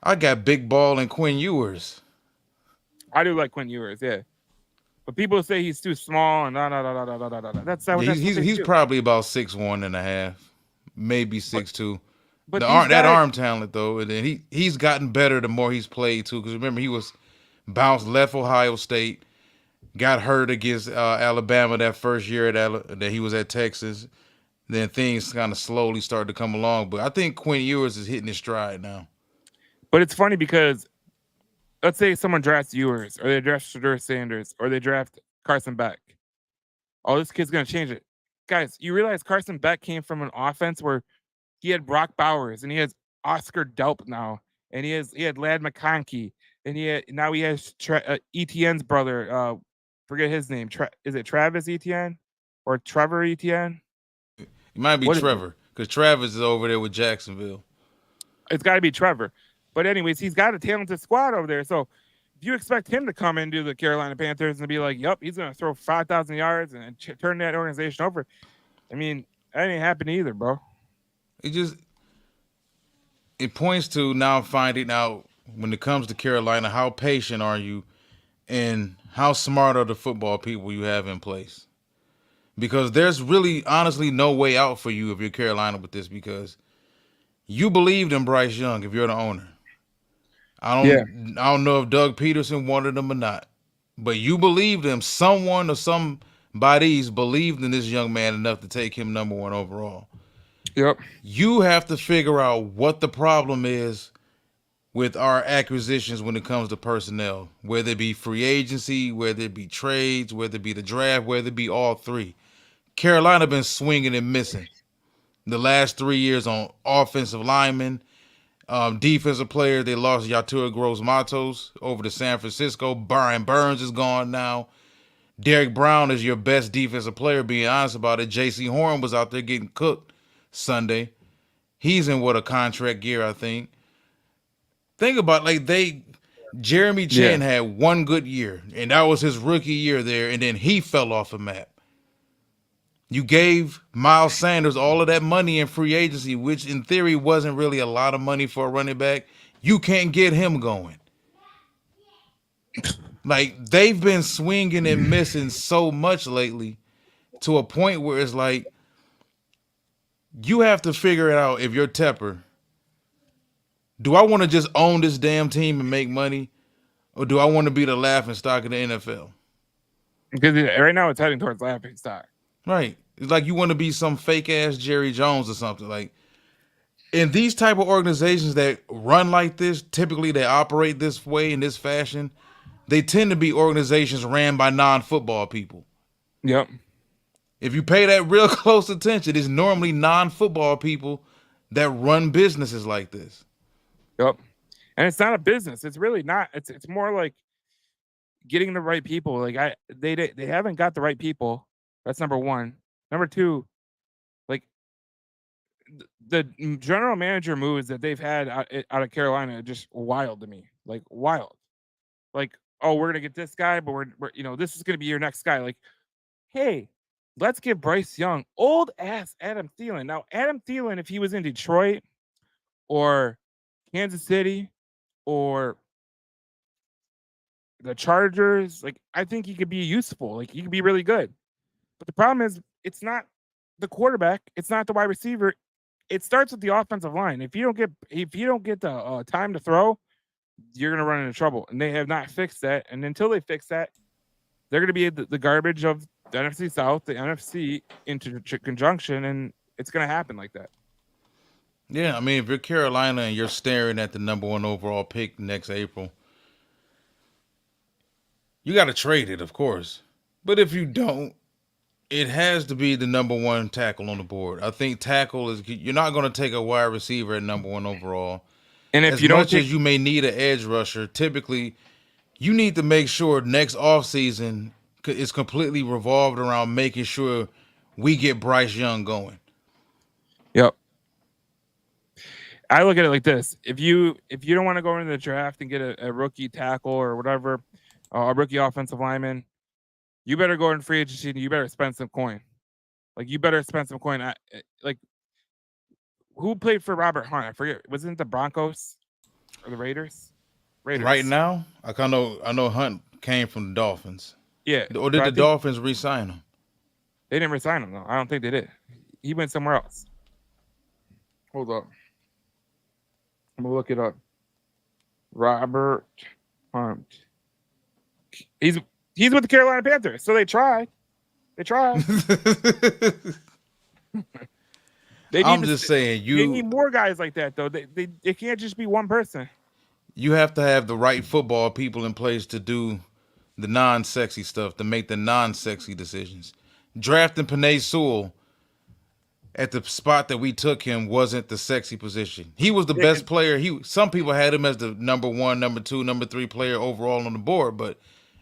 [SPEAKER 2] I got Big Ball and Quinn Ewers.
[SPEAKER 1] I do like Quinn Ewers, yeah. But people say he's too small and That's
[SPEAKER 2] he's probably about 6'1.5", maybe 6'2".
[SPEAKER 1] But
[SPEAKER 2] that arm talent though, and then he's gotten better the more he's played too. Because remember, he was bounced left Ohio State, got hurt against Alabama that first year that he was at Texas. Then things kind of slowly started to come along. But I think Quinn Ewers is hitting his stride now.
[SPEAKER 1] But it's funny because let's say someone drafts Ewers, or they draft Shedeur Sanders, or they draft Carson Beck. Oh, this kid's gonna change it. Guys, you realize Carson Beck came from an offense where he had Brock Bowers and he has Oscar Delp now, and he had Lad McConkey, and he has Etienne's brother. Forget his name. Is it Travis Etienne or Trevor Etienne?
[SPEAKER 2] It might be
[SPEAKER 1] What is it?
[SPEAKER 2] Trevor because Travis is over there with Jacksonville.
[SPEAKER 1] It's got to be Trevor. But anyways, he's got a talented squad over there. So if you expect him to come into the Carolina Panthers and be like, "Yep, he's going to throw 5,000 yards and turn that organization over," I mean, that ain't happening either, bro.
[SPEAKER 2] It just it points to now finding out when it comes to Carolina how patient are you and how smart are the football people you have in place. Because there's really honestly no way out for you if you're Carolina with this because you believed in Bryce Young if you're the owner.
[SPEAKER 1] Yeah.
[SPEAKER 2] I don't know if Doug Peterson wanted him or not. But you believed him. Someone or some bodies believed in this young man enough to take him number one overall.
[SPEAKER 1] Yep.
[SPEAKER 2] You have to figure out what the problem is with our acquisitions when it comes to personnel, whether it be free agency, whether it be trades, whether it be the draft, whether it be all three. Carolina been swinging and missing the last 3 years on offensive linemen, defensive player. They lost Yatura Gross Matos over to San Francisco. Brian Burns is gone now. Derek Brown is your best defensive player, being honest about it. J.C. Horn was out there getting cooked Sunday. He's in what a contract year, I think. Think about Jeremy
[SPEAKER 1] Yeah.
[SPEAKER 2] Chin had one good year, and that was his rookie year there, and then he fell off the map. You gave Miles Sanders all of that money in free agency, which in theory wasn't really a lot of money for a running back. You can't get him going. Like, they've been swinging and missing so much lately to a point where it's like you have to figure it out if you're Tepper. Do I want to just own this damn team and make money? Or do I want to be the laughing stock of the NFL?
[SPEAKER 1] Because right now it's heading towards laughing stock.
[SPEAKER 2] Right. It's like you want to be some fake ass Jerry Jones or something. Like, in these type of organizations that run like this, typically they operate this way in this fashion, they tend to be organizations ran by non-football people.
[SPEAKER 1] Yep.
[SPEAKER 2] If you pay that real close attention, it's normally non-football people that run businesses like this.
[SPEAKER 1] Yep. And it's not a business. It's really not. It's more like getting the right people. Like they haven't got the right people. That's number one. Number two, like the general manager moves that they've had out of Carolina are just wild to me. Like wild. Like, oh, we're gonna get this guy, but we're this is gonna be your next guy. Like, hey, let's give Bryce Young old ass Adam Thielen. Now, Adam Thielen, if he was in Detroit or Kansas City or the Chargers, like I think he could be useful. Like he could be really good. But the problem is it's not the quarterback, it's not the wide receiver. It starts with the offensive line. If you don't get the time to throw, you're gonna run into trouble. And they have not fixed that. And until they fix that, they're gonna be the garbage of the NFC South, the NFC into conjunction, and it's gonna happen like that.
[SPEAKER 2] Yeah, I mean, if you're Carolina and you're staring at the number one overall pick next April, you got to trade it, of course. But if you don't, it has to be the number one tackle on the board. I think tackle is, you're not going to take a wide receiver at number one overall.
[SPEAKER 1] And if
[SPEAKER 2] As
[SPEAKER 1] you don't
[SPEAKER 2] much
[SPEAKER 1] take
[SPEAKER 2] as you may need an edge rusher, typically you need to make sure next offseason is completely revolved around making sure we get Bryce Young going.
[SPEAKER 1] Yep. I look at it like this: if you don't want to go into the draft and get a rookie tackle or whatever, a rookie offensive lineman, you better go in free agency and you better spend some coin. Like you better spend some coin. Like who played for Robert Hunt? I forget. Wasn't it the Broncos or the Raiders?
[SPEAKER 2] Right
[SPEAKER 1] Raiders.
[SPEAKER 2] now, I know Hunt came from the Dolphins.
[SPEAKER 1] Yeah,
[SPEAKER 2] Or did
[SPEAKER 1] but I
[SPEAKER 2] the
[SPEAKER 1] think
[SPEAKER 2] Dolphins re-sign him?
[SPEAKER 1] they didn't resign him though. I don't think they did. He went somewhere else. Hold up. I'm gonna look it up. Robert Hunt. He's he's with the Carolina Panthers. So they tried. They tried.
[SPEAKER 2] I'm just saying
[SPEAKER 1] They need more guys like that though. They can't just be one person.
[SPEAKER 2] you have to have the right football people in place to do the non-sexy stuff, to make the non-sexy decisions. Drafting Panay Sewell at the spot that we took him wasn't the sexy position. He was the
[SPEAKER 1] Yeah,
[SPEAKER 2] best player. Some people had him as the number one, number two, number three player overall on the board, but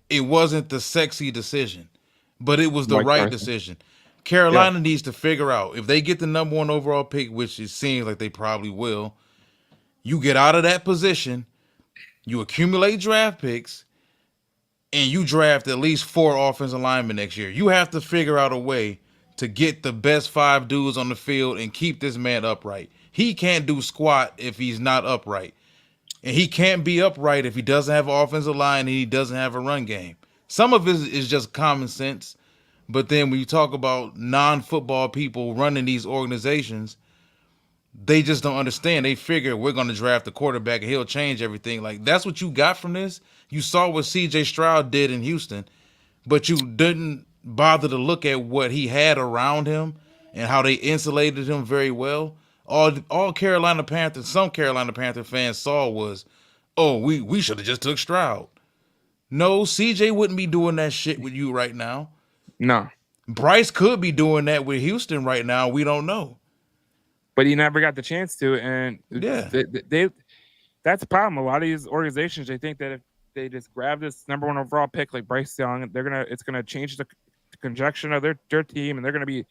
[SPEAKER 2] it wasn't the sexy decision. But it was the
[SPEAKER 1] Mike
[SPEAKER 2] right
[SPEAKER 1] Tyson.
[SPEAKER 2] decision.
[SPEAKER 1] Yeah,
[SPEAKER 2] Carolina needs to figure out if they get the number one overall pick, which it seems like they probably will. You get out of that position, you accumulate draft picks, and you draft at least 4 offensive linemen next year. You have to figure out a way to get the best 5 dudes on the field and keep this man upright. He can't do squat if he's not upright. And he can't be upright if he doesn't have an offensive line and he doesn't have a run game. Some of it is just common sense. But then when you talk about non-football people running these organizations, they just don't understand. They figure we're going to draft the quarterback and he'll change everything. Like, that's what you got from this. You saw what C.J. Stroud did in Houston, but you didn't bother to look at what he had around him and how they insulated him very well. All Carolina Panthers, some Carolina Panther fans saw was, oh, we should have just took Stroud. No, CJ wouldn't be doing that shit with you right now.
[SPEAKER 1] no,
[SPEAKER 2] Bryce could be doing that with Houston right now. We don't know.
[SPEAKER 1] but he never got the chance to, and
[SPEAKER 2] Yeah.
[SPEAKER 1] they that's the problem. A lot of these organizations, they think that if they just grab this number one overall pick like Bryce Young, it's gonna change the conjecture of their team, and they're gonna be,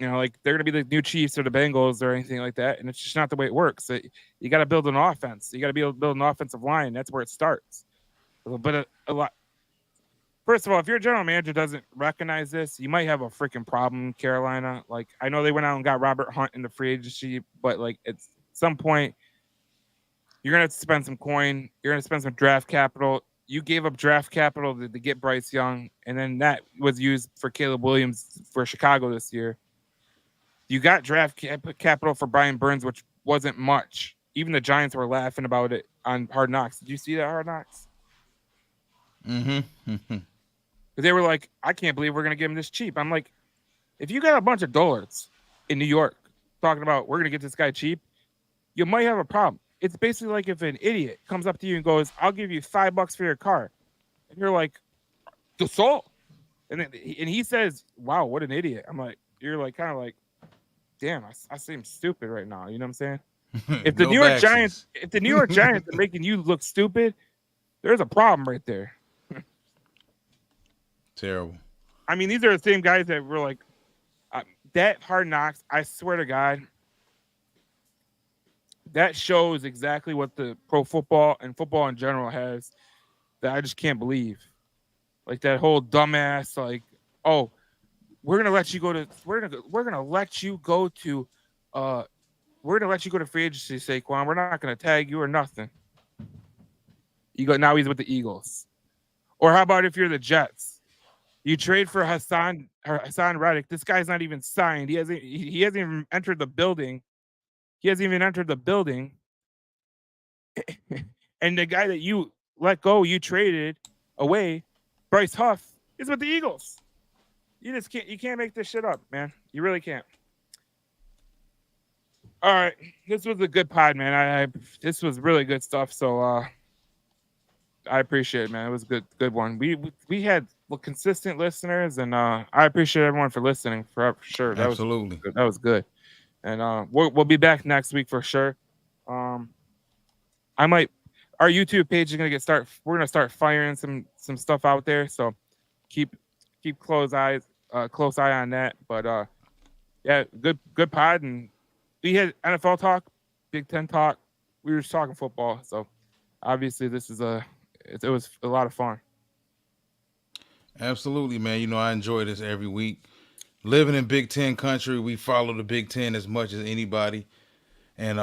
[SPEAKER 1] like they're gonna be the new Chiefs or the Bengals or anything like that. And it's just not the way it works. You got to build an offense. You got to be able to build an offensive line. That's where it starts. But a lot. First of all, if your general manager doesn't recognize this, you might have a freaking problem in Carolina. Like, I know they went out and got Robert Hunt in the free agency, but like at some point you're gonna have to spend some coin. You're gonna spend some draft capital. You gave up draft capital to get Bryce Young, and then that was used for Caleb Williams for Chicago this year. You got draft capital for Brian Burns, which wasn't much. Even the Giants were laughing about it on Hard Knocks. Did you see that Hard Knocks?
[SPEAKER 2] Mm-hmm.
[SPEAKER 1] They were like, I can't believe we're gonna give him this cheap. I'm like, if you got a bunch of dullards in New York talking about we're gonna get this guy cheap, you might have a problem. It's basically like if an idiot comes up to you and goes, "I'll give you $5 for your car," and you're like, "The soul," and he says, "Wow, what an idiot." I'm like, you're like kind of like, damn, I seem stupid right now. You know what I'm saying? If the
[SPEAKER 2] No
[SPEAKER 1] New York
[SPEAKER 2] backsies.
[SPEAKER 1] Giants, if the New York Giants are making you look stupid, there's a problem right there.
[SPEAKER 2] Terrible.
[SPEAKER 1] I mean, these are the same guys that were like, that Hard Knocks. I swear to God, that shows exactly what the pro football and football in general has. That I just can't believe. Like that whole dumbass, like, oh, we're gonna let you go to, we're gonna let you go to, we're gonna let you go to free agency, Saquon. We're not gonna tag you or nothing. You go now. He's with the Eagles. Or how about if you're the Jets? You trade for Hassan Reddick. This guy's not even signed. He hasn't even entered the building. He hasn't even entered the building. And the guy that you let go, you traded away, Bryce Huff, is with the Eagles. You can't make this shit up, man. You really can't. All right. This was a good pod, man. This was really good stuff. So I appreciate it, man. It was a good one. We had consistent listeners, and I appreciate everyone for listening for sure.
[SPEAKER 2] Absolutely.
[SPEAKER 1] That was good. And we'll be back next week for sure. I might our YouTube page is we're gonna start firing some stuff out there. So keep close eye on that. But yeah, good pod, and we had NFL talk, Big Ten talk. We were just talking football. So obviously this is it was a lot of fun.
[SPEAKER 2] Absolutely, man. You know, I enjoy this every week. Living in Big Ten country, we follow the Big Ten as much as anybody. And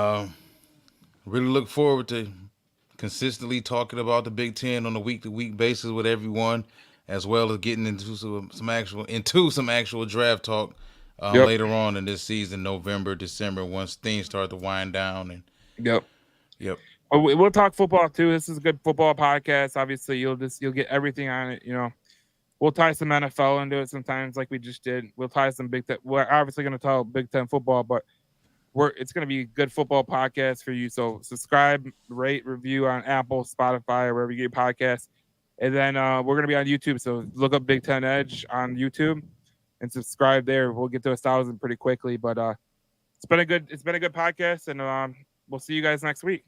[SPEAKER 2] really look forward to consistently talking about the Big Ten on a week to week basis with everyone, as well as getting into some actual draft talk
[SPEAKER 1] Yep.
[SPEAKER 2] later on in this season, November, December, once things start to wind down. And
[SPEAKER 1] Yep.
[SPEAKER 2] yep,
[SPEAKER 1] We'll talk football too. This is a good football podcast. Obviously, you'll get everything on it. We'll tie some NFL into it sometimes, like we just did. We'll tie some Big Ten. We're obviously going to talk Big Ten football, but it's going to be a good football podcast for you. So subscribe, rate, review on Apple, Spotify, or wherever you get podcasts. And then we're going to be on YouTube. So look up Big Ten Edge on YouTube. and subscribe there. We'll get to 1,000 pretty quickly. But it's been a good podcast, and we'll see you guys next week.